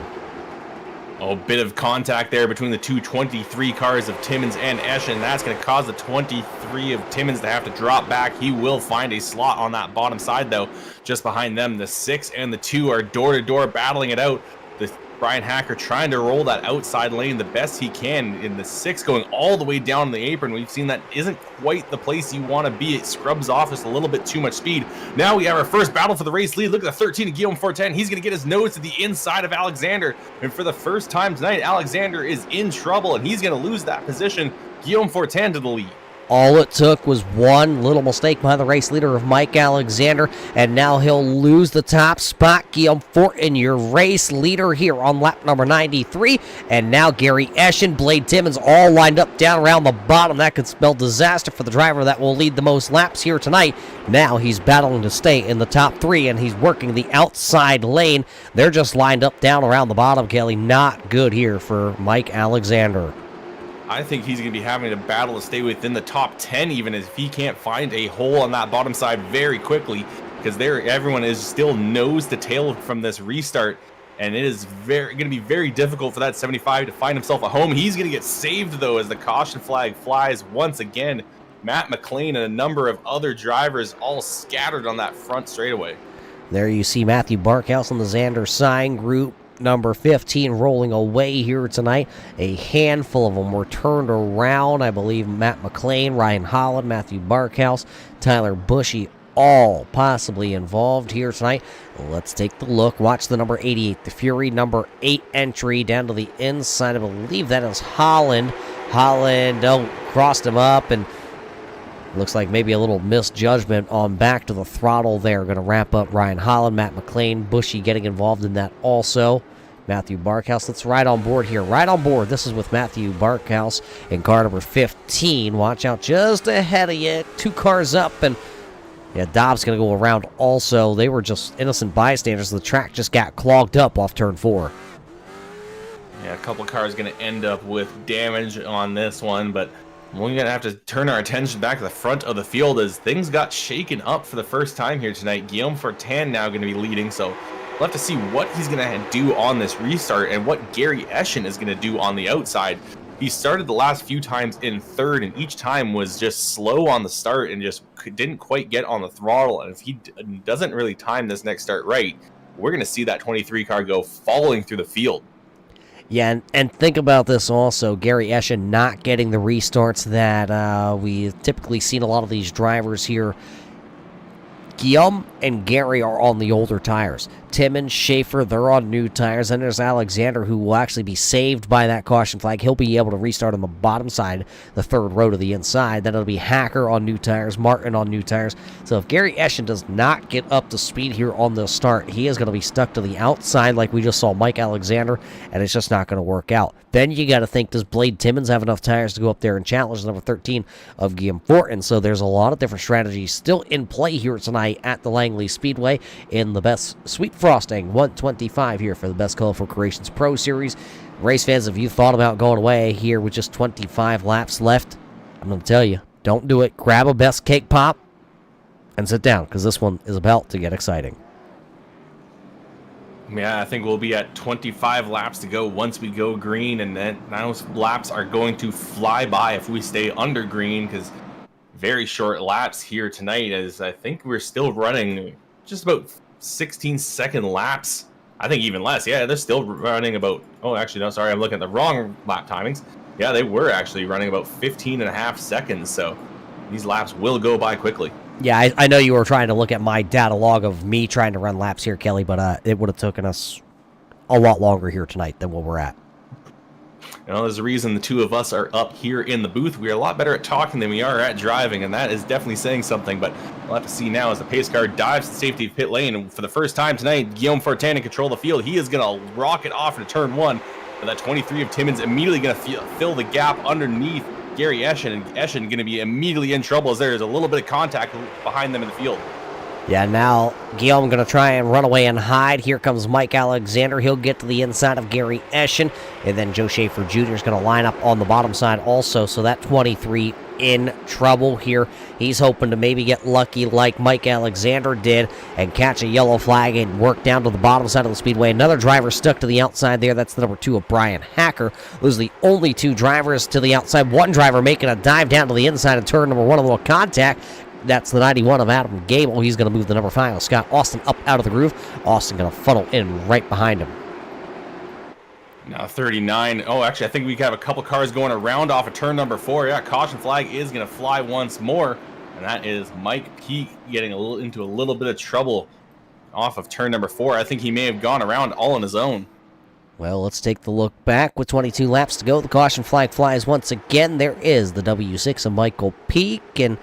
A bit of contact there between the 223 cars of Timmons and Eschen. That's going to cause the 23 of Timmons to have to drop back. He will find a slot on that bottom side, though. Just behind them, the 6 and the 2 are door-to-door battling it out. The Brian Hacker trying to roll that outside lane the best he can, in the 6 going all the way down the apron. We've seen that isn't quite the place you want to be. It scrubs off just a little bit too much speed. Now we have our first battle for the race lead. Look at the 13 of Guillaume Fortin. He's going to get his nose to the inside of Alexander. And for the first time tonight, Alexander is in trouble, and he's going to lose that position. Guillaume Fortin to the lead. All it took was one little mistake by the race leader of Mike Alexander, and now he'll lose the top spot. Guillaume Fortin, your race leader here on lap number 93, and now Gary Eschen, Blade Timmons all lined up down around the bottom. That could spell disaster for the driver that will lead the most laps here tonight. Now he's battling to stay in the top 3, and he's working the outside lane. They're just lined up down around the bottom, Kelly. Not good here for Mike Alexander. I think he's going to be having to battle to stay within the top 10, even if he can't find a hole on that bottom side very quickly, because everyone is still nose to tail from this restart, and it is going to be very difficult for that 75 to find himself a home. He's going to get saved, though, as the caution flag flies once again. Matt McLean and a number of other drivers all scattered on that front straightaway. There you see Matthew Barkhouse on the Xander Sign Group. Number 15 rolling away here tonight. A handful of them were turned around. I believe Matt McLean, Ryan Holland, Matthew Barkhouse, Tyler Bushy, all possibly involved here tonight. Let's take the look. Watch the number 88, the Fury, number 8 entry down to the inside. I believe that is Holland. Holland crossed him up, and looks like maybe a little misjudgment on back to the throttle there. Going to wrap up Ryan Holland, Matt McLean, Bushy getting involved in that also. Matthew Barkhouse, let's ride on board here. Right on board. This is with Matthew Barkhouse in car number 15. Watch out just ahead of you. 2 cars up, and yeah, Dobbs going to go around also. They were just innocent bystanders. The track just got clogged up off turn 4. Yeah, a couple cars going to end up with damage on this one, but we're going to have to turn our attention back to the front of the field as things got shaken up for the first time here tonight. Guillaume Fortin now going to be leading, so we'll have to see what he's going to do on this restart and what Gary Eschen is going to do on the outside. He started the last few times in third, and each time was just slow on the start and just didn't quite get on the throttle. And if he doesn't really time this next start right, we're going to see that 23 car go falling through the field. Yeah, and think about this also. Gary Eschen not getting the restarts that we've typically seen a lot of these drivers here. Guillaume and Gary are on the older tires. Timmons, Schaefer, they're on new tires. And there's Alexander, who will actually be saved by that caution flag. He'll be able to restart on the bottom side, the third row to the inside. Then it'll be Hacker on new tires, Martin on new tires. So if Gary Eschen does not get up to speed here on the start, he is going to be stuck to the outside like we just saw Mike Alexander, and it's just not going to work out. Then you got to think, does Blade Timmons have enough tires to go up there and challenge number 13 of Guillaume Fortin? So there's a lot of different strategies still in play here tonight at the Langley Speedway in the Best Sweet Frosting 125 here for the Best Colorful Creations Pro Series. Race fans, if you thought about going away here with just 25 laps left, I'm going to tell you, don't do it. Grab a Best Cake Pop and sit down, because this one is about to get exciting. Yeah, I think we'll be at 25 laps to go once we go green, and then those laps are going to fly by if we stay under green, because very short laps here tonight, as I think we're still running just about 16-second laps. I think even less. Yeah, they're still running about, oh, actually, no, sorry, I'm looking at the wrong lap timings. Yeah, they were actually running about 15 and a half seconds, so these laps will go by quickly. Yeah, I know you were trying to look at my data log of me trying to run laps here, Kelly, but it would have taken us a lot longer here tonight than what we're at. You know, there's a reason the two of us are up here in the booth. We are a lot better at talking than we are at driving, and that is definitely saying something. But we'll have to see now as the pace car dives to the safety of pit lane. And for the first time tonight, Guillaume Fortin in control of the field. He is going to rocket off into turn 1. And that 23 of Timmons immediately going to fill the gap underneath Gary Eschen, and Eschen going to be immediately in trouble as there is a little bit of contact behind them in the field. Yeah, now Guillaume going to try and run away and hide. Here comes Mike Alexander. He'll get to the inside of Gary Eschen, and then Joe Schaefer Jr. is going to line up on the bottom side also, so that 23 in trouble here. He's hoping to maybe get lucky like Mike Alexander did and catch a yellow flag and work down to the bottom side of the speedway. Another driver stuck to the outside there. That's the number 2 of Brian Hacker. Those are the only 2 drivers to the outside. One driver making a dive down to the inside of turn number 1, a little contact. That's the 91 of Adam Gable. He's going to move the number 5 of Scott Austin up out of the groove. Austin going to funnel in right behind him. Now 39. Oh, actually, I think we have a couple cars going around off of turn number 4. Yeah, caution flag is going to fly once more. And that is Mike Peake getting into a little bit of trouble off of turn number 4. I think he may have gone around all on his own. Well, let's take the look back with 22 laps to go. The caution flag flies once again. There is the W6 of Michael Peak, and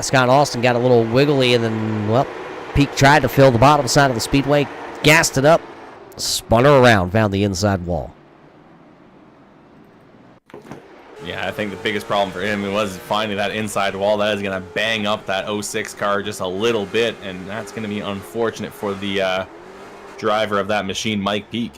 Scott Austin got a little wiggly, and then, well, Peak tried to fill the bottom side of the speedway, gassed it up, spun her around, found the inside wall. Yeah, I think the biggest problem for him was finding that inside wall. That is going to bang up that 06 car just a little bit, and that's going to be unfortunate for the driver of that machine, Mike Peak.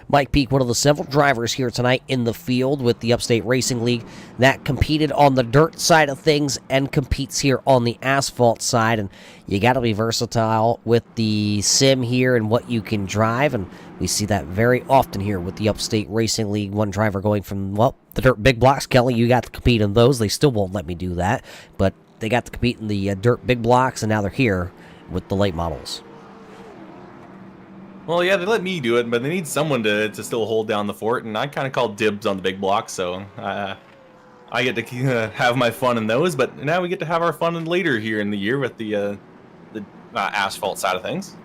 Mike Peak, one of the several drivers here tonight in the field with the Upstate Racing League that competed on the dirt side of things and competes here on the asphalt side. And you got to be versatile with the sim here and what you can drive. And we see that very often here with the Upstate Racing League. One driver going from, well, the dirt big blocks. Kelly, you got to compete in those. They still won't let me do that. But they got to compete in the dirt big blocks, and now they're here with the late models. Well, yeah, they let me do it, but they need someone to still hold down the fort, and I kind of call dibs on the big blocks, so I get to have my fun in those, but now we get to have our fun later here in the year with the asphalt side of things.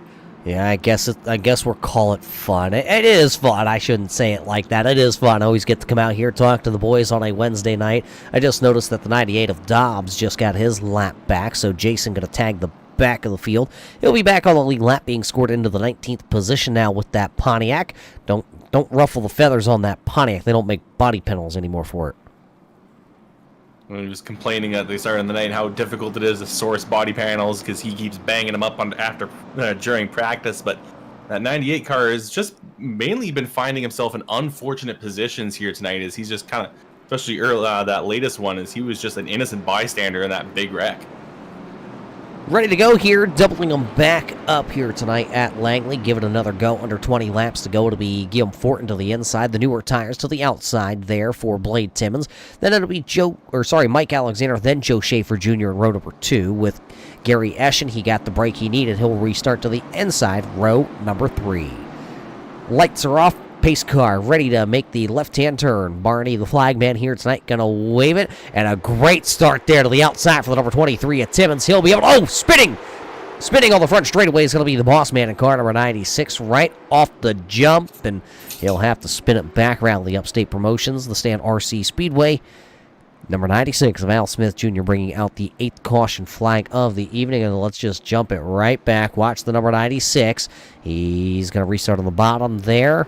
Yeah, I guess we'll call it fun. It is fun. I shouldn't say it like that. It is fun. I always get to come out here, talk to the boys on a Wednesday night. I just noticed that the 98 of Dobbs just got his lap back, so Jason going to tag the back of the field. He'll be back on the lead lap, being scored into the 19th position now with that Pontiac. Don't ruffle the feathers on that Pontiac. They don't make body panels anymore for it. He was complaining at the start of the night how difficult it is to source body panels because he keeps banging them up during practice. But that 98 car has just mainly been finding himself in unfortunate positions here tonight. As he's just kind of, especially early, that latest one, is he was just an innocent bystander in that big wreck. Ready to go here, doubling them back up here tonight at Langley. Give it another go. Under 20 laps to go. It'll be Guillaume Fortin to the inside, the newer tires to the outside there for Blade Timmons. Then it'll be Mike Alexander, then Joe Schaefer Jr. in row number 2 with Gary Eschen. He got the break he needed. He'll restart to the inside, row number 3. Lights are off. Pace car ready to make the left-hand turn. Barney, the flag man here tonight, going to wave it. And a great start there to the outside for the number 23 at Timmons. He'll be able to... Oh, spinning! Spinning on the front straightaway is going to be the boss man in car number 96 right off the jump. And he'll have to spin it back around the Upstate Promotions, the Stand RC Speedway. Number 96 of Al Smith Jr. bringing out the 8th caution flag of the evening. And let's just jump it right back. Watch the number 96. He's going to restart on the bottom there.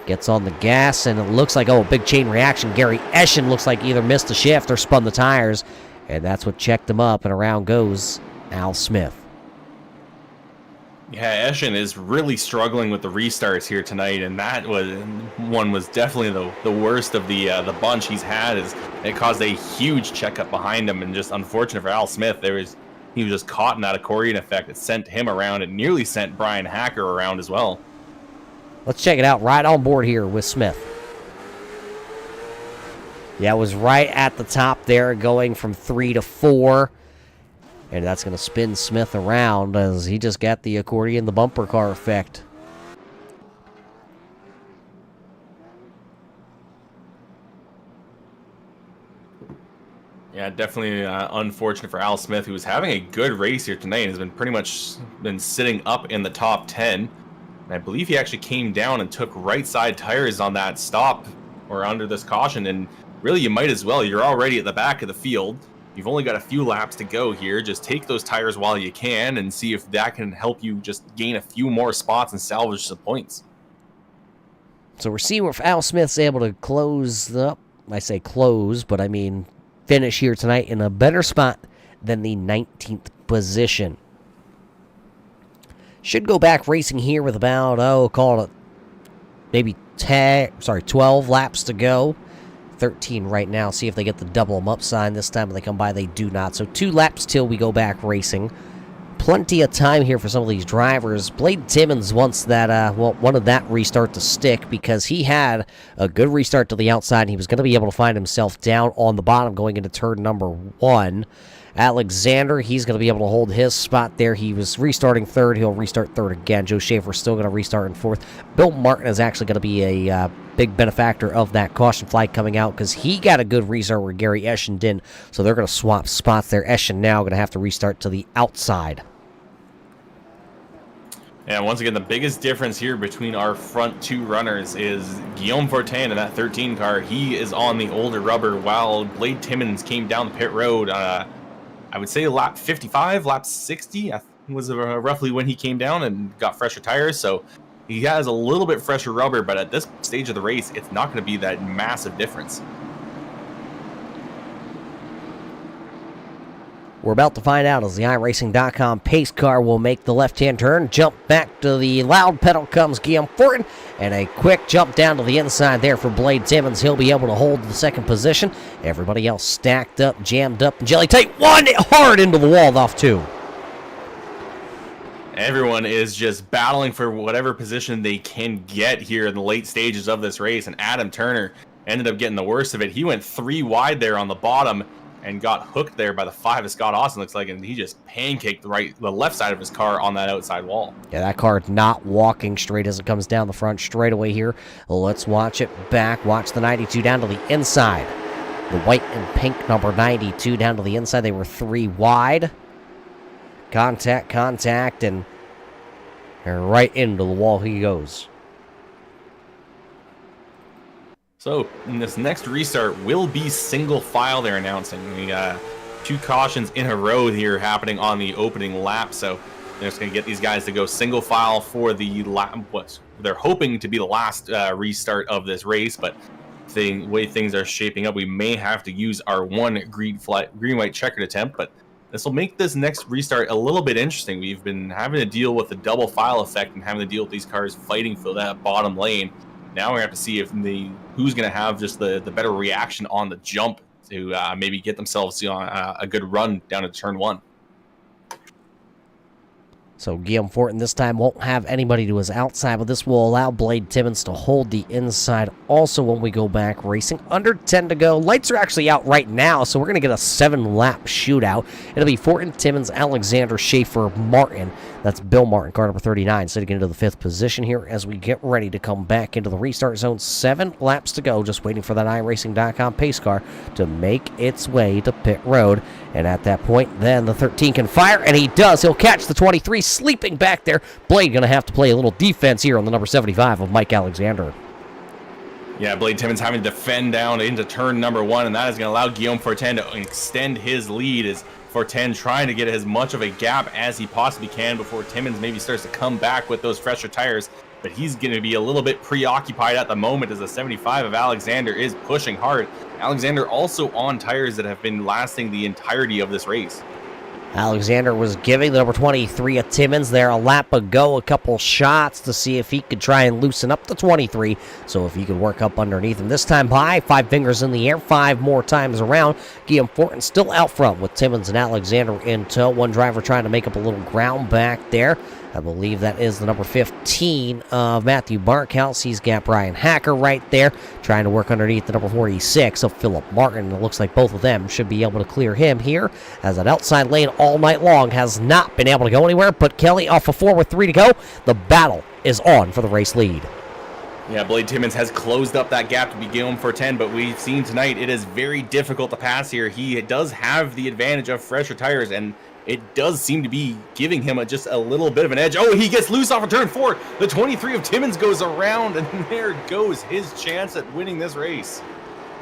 Gets on the gas, and it looks like, a big chain reaction. Gary Eschen looks like either missed a shift or spun the tires, and that's what checked him up, and around goes Al Smith. Yeah, Eschen is really struggling with the restarts here tonight, and that was definitely the worst of the bunch he's had. It caused a huge checkup behind him, and just unfortunate for Al Smith. He was just caught in that accordion effect. It sent him around. It nearly sent Brian Hacker around as well. Let's check it out right on board here with Smith. Yeah, it was right at the top there, going from 3 to 4. And that's going to spin Smith around as he just got the accordion, the bumper car effect. Yeah, definitely unfortunate for Al Smith, who was having a good race here tonight and has been pretty much sitting up in the top 10. And I believe he actually came down and took right side tires on that stop or under this caution. And really, you might as well. You're already at the back of the field. You've only got a few laps to go here. Just take those tires while you can and see if that can help you just gain a few more spots and salvage some points. So we're seeing if Al Smith's able to close up. I say close, but I mean finish here tonight in a better spot than the 19th position. Should go back racing here with about, call it maybe 12 laps to go. 13 right now. See if they get the double them up sign this time when they come by. They do not. So 2 laps till we go back racing. Plenty of time here for some of these drivers. Blade Timmons wants that, wanted that restart to stick because he had a good restart to the outside and he was going to be able to find himself down on the bottom going into turn number 1. Alexander, he's going to be able to hold his spot there. He was restarting 3rd. He'll restart 3rd again. Joe Schaefer still going to restart in 4th. Bill Martin is actually going to be a big benefactor of that caution flag coming out because he got a good restart where Gary Eschen didn't. So they're going to swap spots there. Eschen now going to have to restart to the outside. And once again, the biggest difference here between our front two runners is Guillaume Fortin in that 13 car. He is on the older rubber, while Blade Timmons came down the pit road. I would say lap 55, lap 60 was roughly when he came down and got fresher tires. So he has a little bit fresher rubber, but at this stage of the race, it's not going to be that massive difference. We're about to find out as the iRacing.com pace car will make the left-hand turn. Jump back to the loud pedal comes Guillaume Fortin, and a quick jump down to the inside there for Blade Timmons. He'll be able to hold the second position. Everybody else stacked up, jammed up, and jelly tight. One hard into the wall off two. Everyone is just battling for whatever position they can get here in the late stages of this race, and Adam Turner ended up getting the worst of it. He went 3 wide there on the bottom and got hooked there by the 5 of Scott Austin, looks like, and he just pancaked the left side of his car on that outside wall. Yeah, that car not walking straight as it comes down the front straightaway here. Let's watch it back. Watch the 92 down to the inside. The white and pink number 92 down to the inside. They were 3 wide. Contact, and right into the wall he goes. So, in this next restart will be single file, they're announcing. We got 2 cautions in a row here happening on the opening lap, so they're just going to get these guys to go single file for the what they're hoping to be the last restart of this race, but the way things are shaping up, we may have to use our 1 green-white checkered attempt, but this will make this next restart a little bit interesting. We've been having to deal with the double file effect and having to deal with these cars fighting for that bottom lane. Now we have to see if who's going to have just the better reaction on the jump to maybe get themselves on a good run down to turn 1. So Guillaume Fortin this time won't have anybody to his outside, but this will allow Blade Timmons to hold the inside also when we go back racing. Under 10 to go. Lights are actually out right now, so we're going to get a 7-lap shootout. It'll be Fortin, Timmons, Alexander, Schaefer, Martin. That's Bill Martin, car number 39, sitting into the 5th position here as we get ready to come back into the restart zone. 7 laps to go, just waiting for that iRacing.com pace car to make its way to pit road. And at that point, then the 13 can fire, and he does. He'll catch the 23 sleeping back there. Blade going to have to play a little defense here on the number 75 of Mike Alexander. Yeah, Blade Timmons having to defend down into turn number 1, and that is going to allow Guillaume Fortin to extend his lead as Fortin trying to get as much of a gap as he possibly can before Timmons maybe starts to come back with those fresher tires. But he's going to be a little bit preoccupied at the moment as the 75 of Alexander is pushing hard. Alexander also on tires that have been lasting the entirety of this race. Alexander was giving the number 23 of Timmons there a lap ago, a couple shots to see if he could try and loosen up the 23. So if he could work up underneath him this time high, 5 fingers in the air, 5 more times around. Guillaume Fortin still out front with Timmons and Alexander in tow. One driver trying to make up a little ground back there. I believe that is the number 15 of Matthew Barkhouse. He's got Brian Hacker right there, trying to work underneath the number 46 of Philip Martin. It looks like both of them should be able to clear him here, as that outside lane all night long has not been able to go anywhere. But Kelly off of 4 with 3 to go. The battle is on for the race lead. Yeah, Blade Timmons has closed up that gap to be Guillaume Fortin, but we've seen tonight it is very difficult to pass here. He does have the advantage of fresher tires, and it does seem to be giving him just a little bit of an edge. Oh, he gets loose off of turn 4. The 23 of Timmons goes around, and there goes his chance at winning this race.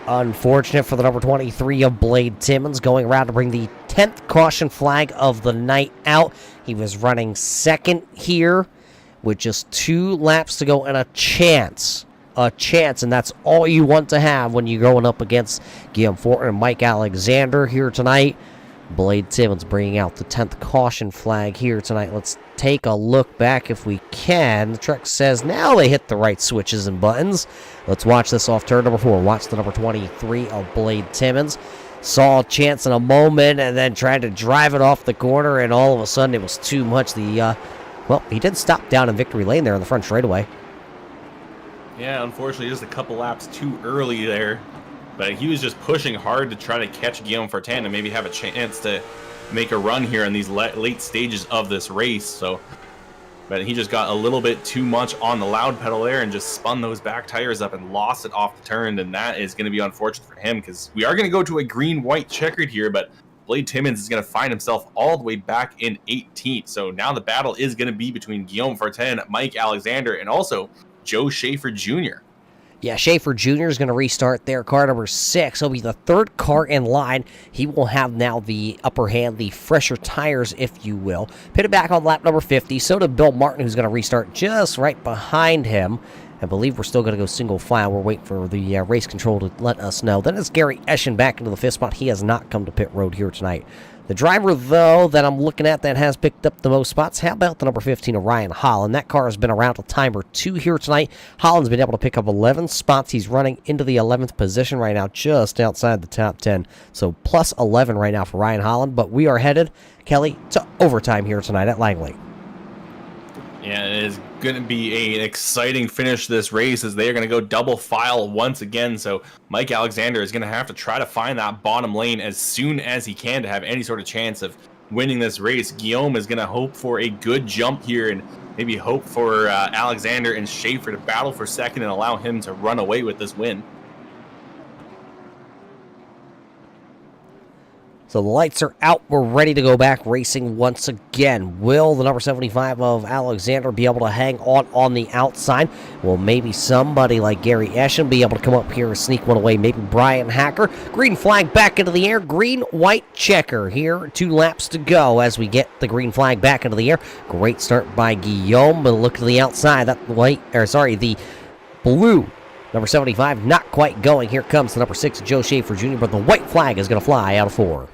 Unfortunate for the number 23 of Blade Timmons, going around to bring the 10th caution flag of the night out. He was running second here with just 2 laps to go and a chance, and that's all you want to have when you're going up against Guillaume Fortin and Mike Alexander here tonight. Blade Timmons bringing out the 10th caution flag here tonight. Let's take a look back if we can. The truck says now they hit the right switches and buttons. Let's watch this off turn number 4. Watch the number 23 of Blade Timmons. Saw a chance in a moment and then tried to drive it off the corner, and all of a sudden it was too much. Well, he did stop down in victory lane there in the front straightaway. Yeah, unfortunately, just a couple laps too early there. But he was just pushing hard to try to catch Guillaume Fortin and maybe have a chance to make a run here in these late stages of this race. But he just got a little bit too much on the loud pedal there and just spun those back tires up and lost it off the turn. And that is going to be unfortunate for him, because we are going to go to a green-white checkered here. But Blade Timmons is going to find himself all the way back in 18th. So now the battle is going to be between Guillaume Fortin, Mike Alexander, and also Joe Schaefer Jr. Yeah, Schaefer Jr. is going to restart there. Car number 6. He'll be the third car in line. He will have now the upper hand, the fresher tires, if you will. Pitted back on lap number 50. So did Bill Martin, who's going to restart just right behind him. I believe we're still going to go single file. We're waiting for the race control to let us know. Then it's Gary Eschen back into the 5th spot. He has not come to pit road here tonight. The driver, though, that I'm looking at that has picked up the most spots, how about the number 15 of Ryan Holland? That car has been around a time or two here tonight. Holland's been able to pick up 11 spots. He's running into the 11th position right now, just outside the top 10. So plus 11 right now for Ryan Holland. But we are headed, Kelly, to overtime here tonight at Langley. Yeah, it is going to be an exciting finish to this race as they are going to go double file once again. So Mike Alexander is going to have to try to find that bottom lane as soon as he can to have any sort of chance of winning this race. Guillaume is going to hope for a good jump here and maybe hope for Alexander and Schaefer to battle for second and allow him to run away with this win. So the lights are out. We're ready to go back racing once again. Will the number 75 of Alexander be able to hang on the outside? Will maybe somebody like Gary Eschen be able to come up here and sneak one away? Maybe Brian Hacker. Green flag back into the air. Green, white checker here. 2 laps to go as we get the green flag back into the air. Great start by Guillaume. But look to the outside. The blue number 75 not quite going. Here comes the number 6, Joe Schaefer Jr., but the white flag is going to fly out of 4.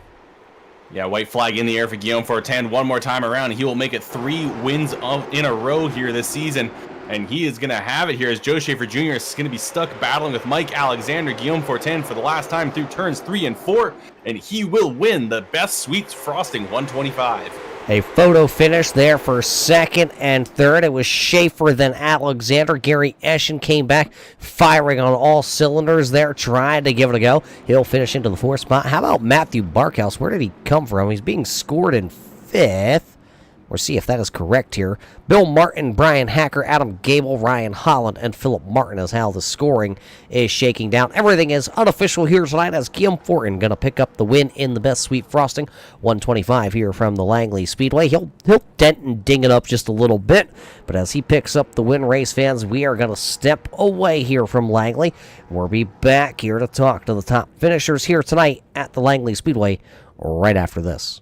Yeah, white flag in the air for Guillaume Fortin one more time around. He will make it 3 wins in a row here this season. And he is going to have it here as Joe Schaefer Jr. is going to be stuck battling with Mike Alexander, Guillaume Fortin for the last time through turns 3 and 4. And he will win the Best Sweets Frosting 125. A photo finish there for second and third. It was Schaefer, then Alexander. Gary Eschen came back, firing on all cylinders there, trying to give it a go. He'll finish into the 4th spot. How about Matthew Barkhouse? Where did he come from? He's being scored in 5th. We'll see if that is correct here. Bill Martin, Brian Hacker, Adam Gable, Ryan Holland, and Philip Martin is how the scoring is shaking down. Everything is unofficial here tonight as Guillaume Fortin going to pick up the win in the Best Sweet Frosting 125 here from the Langley Speedway. He'll dent and ding it up just a little bit, but as he picks up the win, race fans, we are going to step away here from Langley. We'll be back here to talk to the top finishers here tonight at the Langley Speedway right after this.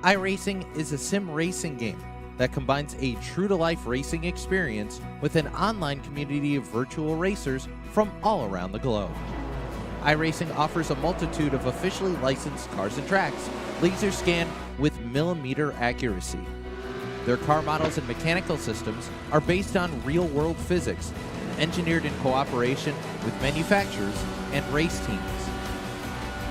iRacing is a sim racing game that combines a true-to-life racing experience with an online community of virtual racers from all around the globe. iRacing offers a multitude of officially licensed cars and tracks, laser scanned with millimeter accuracy. Their car models and mechanical systems are based on real-world physics, engineered in cooperation with manufacturers and race teams.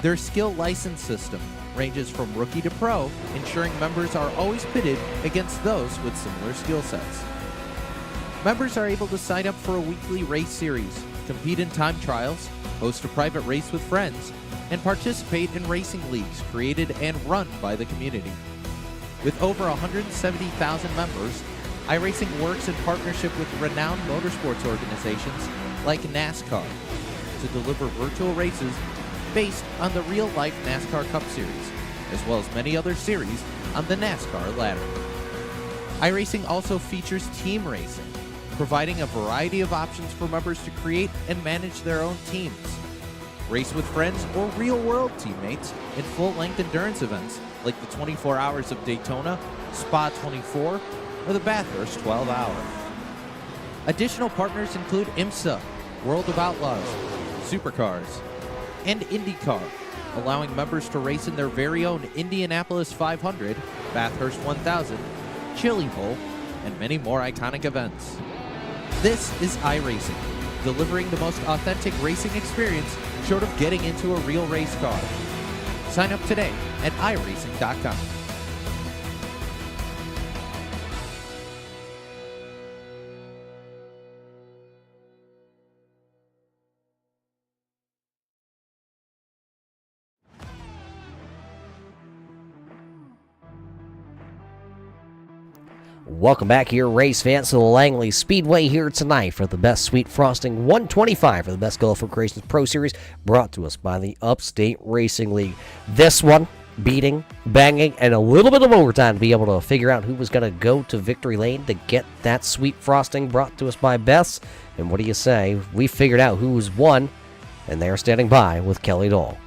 Their skill license system ranges from rookie to pro, ensuring members are always pitted against those with similar skill sets. Members are able to sign up for a weekly race series, compete in time trials, host a private race with friends, and participate in racing leagues created and run by the community. With over 170,000 members, iRacing works in partnership with renowned motorsports organizations like NASCAR to deliver virtual races based on the real-life NASCAR Cup Series, as well as many other series on the NASCAR ladder. iRacing also features team racing, providing a variety of options for members to create and manage their own teams. Race with friends or real-world teammates in full-length endurance events like the 24 Hours of Daytona, Spa 24, or the Bathurst 12 Hour. Additional partners include IMSA, World of Outlaws, Supercars, and IndyCar, allowing members to race in their very own Indianapolis 500, Bathurst 1000, Chili Bowl, and many more iconic events. This is iRacing, delivering the most authentic racing experience short of getting into a real race car. Sign up today at iRacing.com. Welcome back here, race fans, to the Langley Speedway here tonight for the best Sweet Frosting 125 for the best Gulf Creations Pro Series, brought to us by the Upstate Racing League. This one, beating, banging, and a little bit of overtime to be able to figure out who was going to go to victory lane to get that Sweet Frosting, brought to us by Beth. And what do you say? We figured out who's won, and they're standing by with Kelly Dole.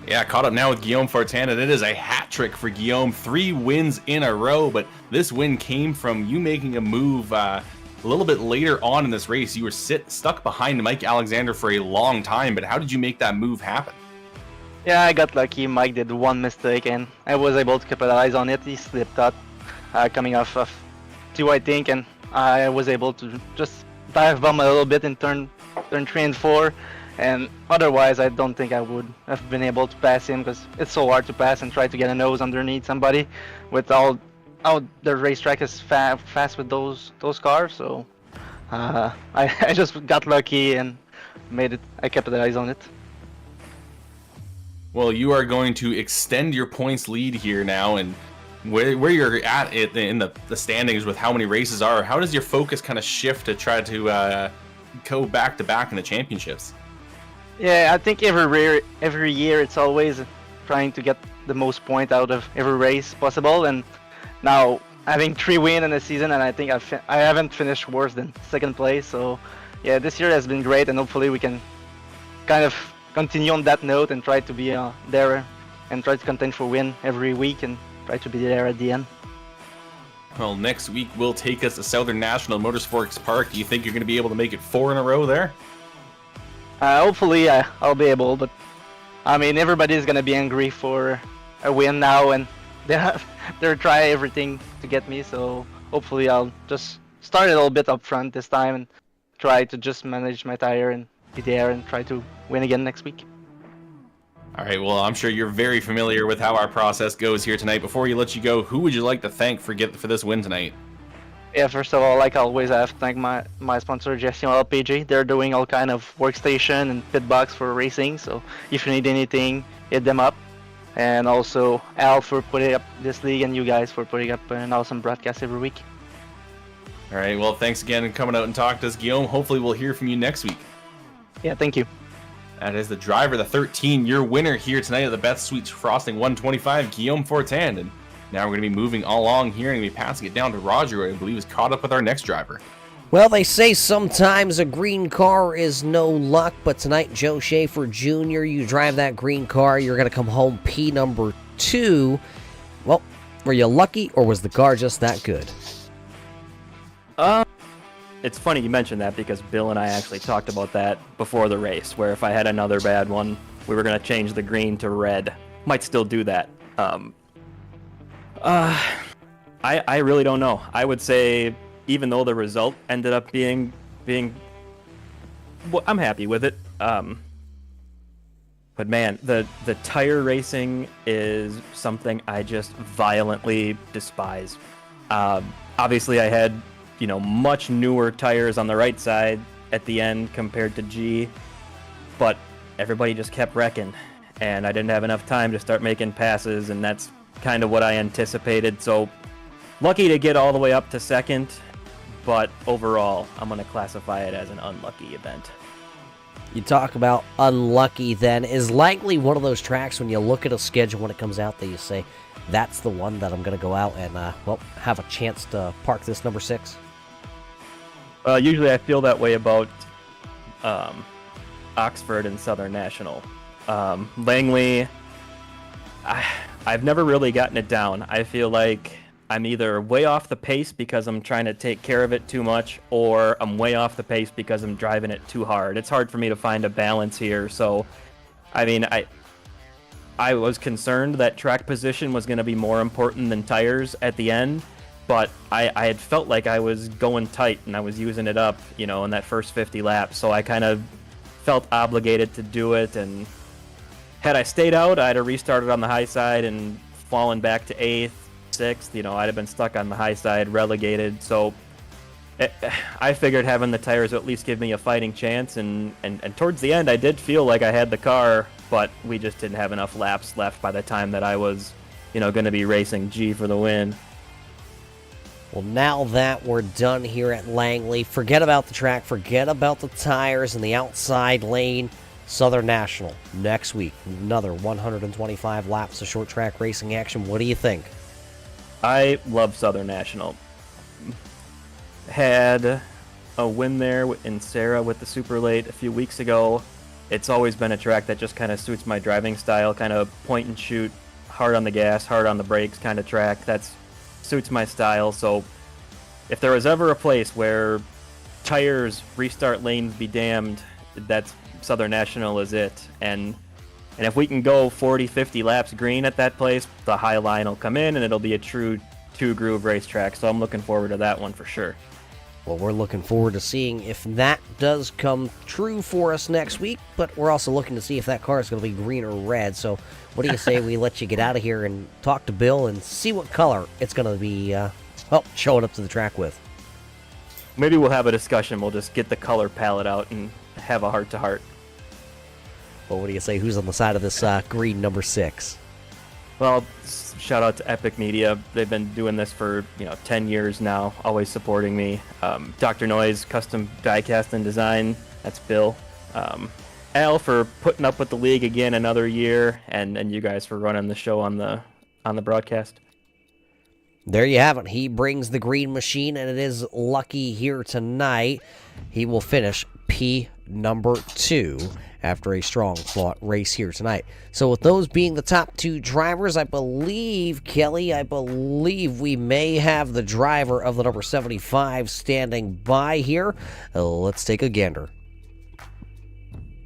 Yeah, caught up now with Guillaume Fortin, and it is a hat trick for Guillaume. 3 wins in a row, but this win came from you making a move a little bit later on in this race. You were stuck behind Mike Alexander for a long time, but how did you make that move happen? Yeah, I got lucky. Mike did one mistake, and I was able to capitalize on it. He slipped out coming off of 2, I think, and I was able to just dive bomb a little bit in turn 3 and 4. And otherwise, I don't think I would have been able to pass him, because it's so hard to pass and try to get a nose underneath somebody with all how the racetrack is fast with those cars. So I just got lucky and made it. I capitalized on it. Well, you are going to extend your points lead here now, and where you're at in the standings with how many races are. How does your focus kind of shift to try to go back to back in the championships? Yeah, I think every year it's always trying to get the most point out of every race possible, and now having 3 wins in a season, and I think I haven't finished worse than second place. So yeah, this year has been great, and hopefully we can kind of continue on that note and try to be there and try to contend for win every week and try to be there at the end. Well, next week will take us to Southern National Motorsports Park. Do you think you're going to be able to make it 4 in a row there? Hopefully I'll be able, but I mean, everybody's gonna be angry for a win now, and they're trying everything to get me. So hopefully I'll just start a little bit up front this time and try to just manage my tire and be there and try to win again next week. All right, well, I'm sure you're very familiar with how our process goes here tonight. Before we let you go, who would you like to thank for this win tonight? Yeah, first of all, like always, I have to thank my sponsor, Gestion LPG. They're doing all kind of workstation and pit box for racing, so if you need anything, hit them up. And also Al for putting up this league, and you guys for putting up an awesome broadcast every week. All right, well, thanks again for coming out and talking to us, Guillaume. Hopefully we'll hear from you next week. Yeah, thank you. That is the driver, the 13-year winner here tonight of the Beth Sweet Frosting 125, Guillaume Fortin. And now we're going to be moving along here and be passing it down to Roger, who I believe is caught up with our next driver. Well, they say sometimes a green car is no luck, but tonight, Joe Schaefer Jr., you drive that green car, you're going to come home P number 2. Well, were you lucky, or was the car just that good? It's funny you mentioned that, because Bill and I actually talked about that before the race, where if I had another bad one, we were going to change the green to red. Might still do that. I really don't know. I would say, even though the result ended up being well, I'm happy with it. But man, the tire racing is something I just violently despise. Obviously I had, much newer tires on the right side at the end compared to G, but everybody just kept wrecking, and I didn't have enough time to start making passes, and that's kind of what I anticipated. So lucky to get all the way up to second, but overall I'm going to classify it as an unlucky event. You talk about unlucky then. Is Langley one of those tracks when you look at a schedule when it comes out that you say, that's the one that I'm going to go out and, have a chance to park this number 6? Usually I feel that way about Oxford and Southern National. Langley, I've never really gotten it down. I feel like I'm either way off the pace because I'm trying to take care of it too much, or I'm way off the pace because I'm driving it too hard. It's hard for me to find a balance here. So, I mean, I was concerned that track position was going to be more important than tires at the end, but I had felt like I was going tight and I was using it up, in that first 50 laps. So I kind of felt obligated to do it, and had I stayed out, I'd have restarted on the high side and fallen back to 8th, 6th. I'd have been stuck on the high side, relegated. So I figured having the tires would at least give me a fighting chance, and towards the end I did feel like I had the car, but we just didn't have enough laps left by the time that I was, going to be racing G for the win. Well, now that we're done here at Langley, forget about the track, forget about the tires and the outside lane. Southern National next week, another 125 laps of short track racing action. What do you think? I love Southern National. Had a win there in Sarah with the Super Late a few weeks ago. It's always been a track that just kind of suits my driving style, kind of point and shoot, hard on the gas, hard on the brakes kind of track. That suits my style. So if there was ever a place where tires, restart lanes be damned, that's Southern National is it. And if we can go 40, 50 laps green at that place, the high line will come in and it'll be a true two-groove racetrack. So I'm looking forward to that one for sure. Well, we're looking forward to seeing if that does come true for us next week, but we're also looking to see if that car is going to be green or red. So what do you say we let you get out of here and talk to Bill and see what color it's going to be showing up to the track with? Maybe we'll have a discussion. We'll just get the color palette out and have a heart-to-heart. Well, what do you say? Who's on the side of this green number 6? Well, shout out to Epic Media. They've been doing this for 10 years now, always supporting me. Dr. Noise Custom Diecast and Design, that's Bill. Al for putting up with the league again another year, and you guys for running the show on the broadcast. There you have it. He brings the green machine, and it is Lucky here tonight. He will finish P number 2 after a strong fought race here tonight. So with those being the top 2 drivers, I believe, Kelly, we may have the driver of the number 75 standing by here. Let's take a gander.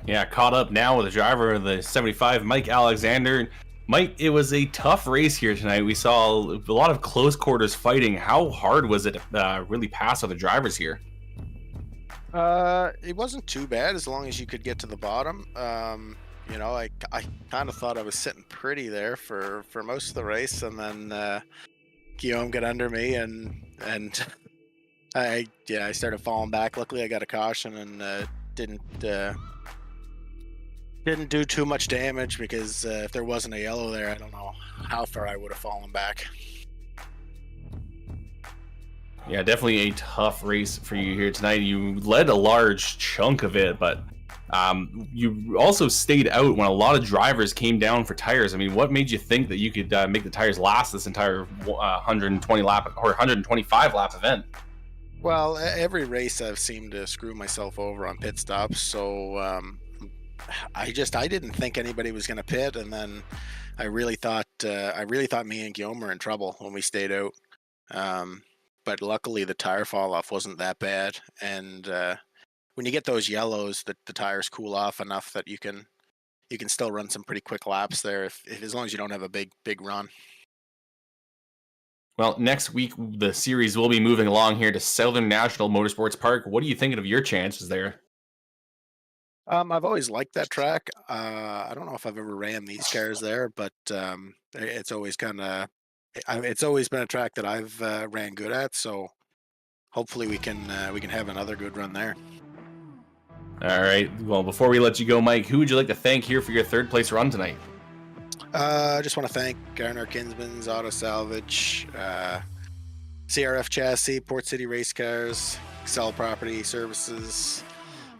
Yeah, caught up now with the driver of the 75, Mike Alexander. Mike, it was a tough race here tonight. We saw a lot of close quarters fighting. How hard was it to really pass other drivers here? It wasn't too bad as long as you could get to the bottom. I kind of thought I was sitting pretty there for most of the race, and then Guillaume got under me, and I started falling back. Luckily, I got a caution and didn't do too much damage, because if there wasn't a yellow there, I don't know how far I would have fallen back. Yeah, definitely a tough race for you here tonight. You led a large chunk of it, but you also stayed out when a lot of drivers came down for tires. I mean, what made you think that you could make the tires last this entire 120 lap or 125 lap event? Well, every race I've seemed to screw myself over on pit stops, so I didn't think anybody was going to pit, and then I really thought me and Guillaume were in trouble when we stayed out. But luckily the tire fall off wasn't that bad, and when you get those yellows, the tires cool off enough that you can still run some pretty quick laps there, if as long as you don't have a big run. Well, next week the series will be moving along here to Southern National Motorsports Park. What are you thinking of your chances there? I've always liked that track. I don't know if I've ever ran these cars there, but it's always it's always been a track that I've ran good at. So hopefully we can have another good run there. All right. Well, before we let you go, Mike, who would you like to thank here for your third place run tonight? I just want to thank Garner Kinsman's Auto Salvage, CRF Chassis, Port City Race Cars, Excel Property Services,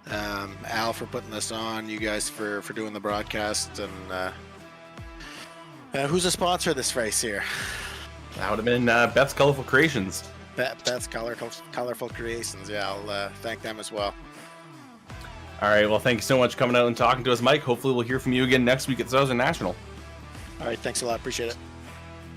Al for putting this on, you guys for doing the broadcast, and who's a sponsor of this race here? That would have been Beth's Colorful Creations. Beth's Colorful Creations. Yeah, I'll thank them as well. All right. Well, thank you so much for coming out and talking to us, Mike. Hopefully we'll hear from you again next week at Southern National. All right. Thanks a lot. Appreciate it.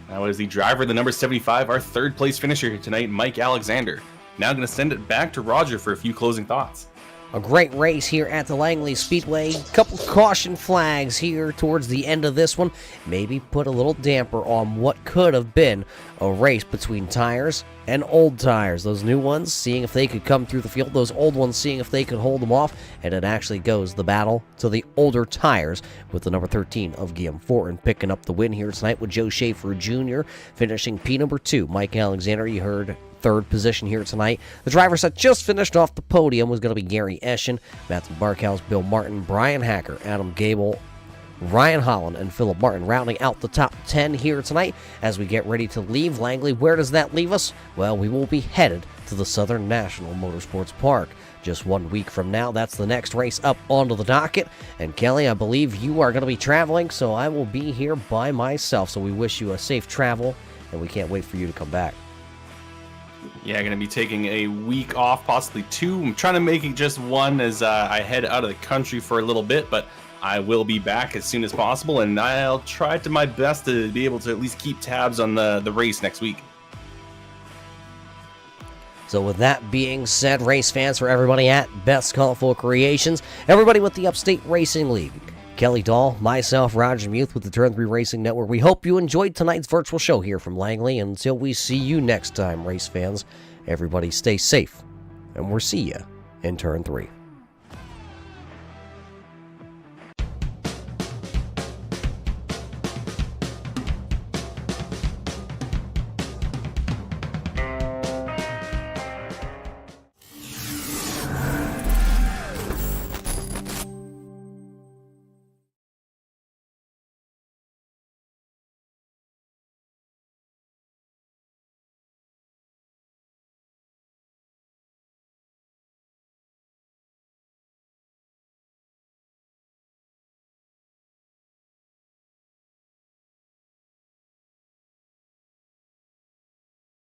That was the driver of the number 75, our third place finisher here tonight, Mike Alexander. Now going to send it back to Roger for a few closing thoughts. A great race here at the Langley Speedway. Couple caution flags here towards the end of this one. Maybe put a little damper on what could have been a race between tires and old tires. Those new ones seeing if they could come through the field. Those old ones seeing if they could hold them off. And it actually goes the battle to the older tires with the number 13 of Guillaume Fortin picking up the win here tonight with Joe Schaefer Jr. finishing P number 2. Mike Alexander, you heard, third position here tonight. The drivers that just finished off the podium was going to be Gary Eschen, Matthew Barkhouse, Bill Martin, Brian Hacker, Adam Gable, Ryan Holland and Philip Martin rounding out the top 10 here tonight as we get ready to leave Langley. Where does that leave us? Well, we will be headed to the Southern National Motorsports Park. Just 1 week from now, that's the next race up onto the docket. And Kelly, I believe you are going to be traveling, so I will be here by myself. So we wish you a safe travel, and we can't wait for you to come back. Yeah, going to be taking a week off, possibly 2. I'm trying to make it just 1 as I head out of the country for a little bit, but I will be back as soon as possible, and I'll try to my best to be able to at least keep tabs on the race next week. So with that being said, race fans, for everybody at Beth's Colorful Creations, everybody with the Upstate Racing League, Kelly Dahl, myself, Roger Muth with the Turn 3 Racing Network, we hope you enjoyed tonight's virtual show here from Langley. Until we see you next time, race fans, everybody stay safe, and we'll see you in Turn 3.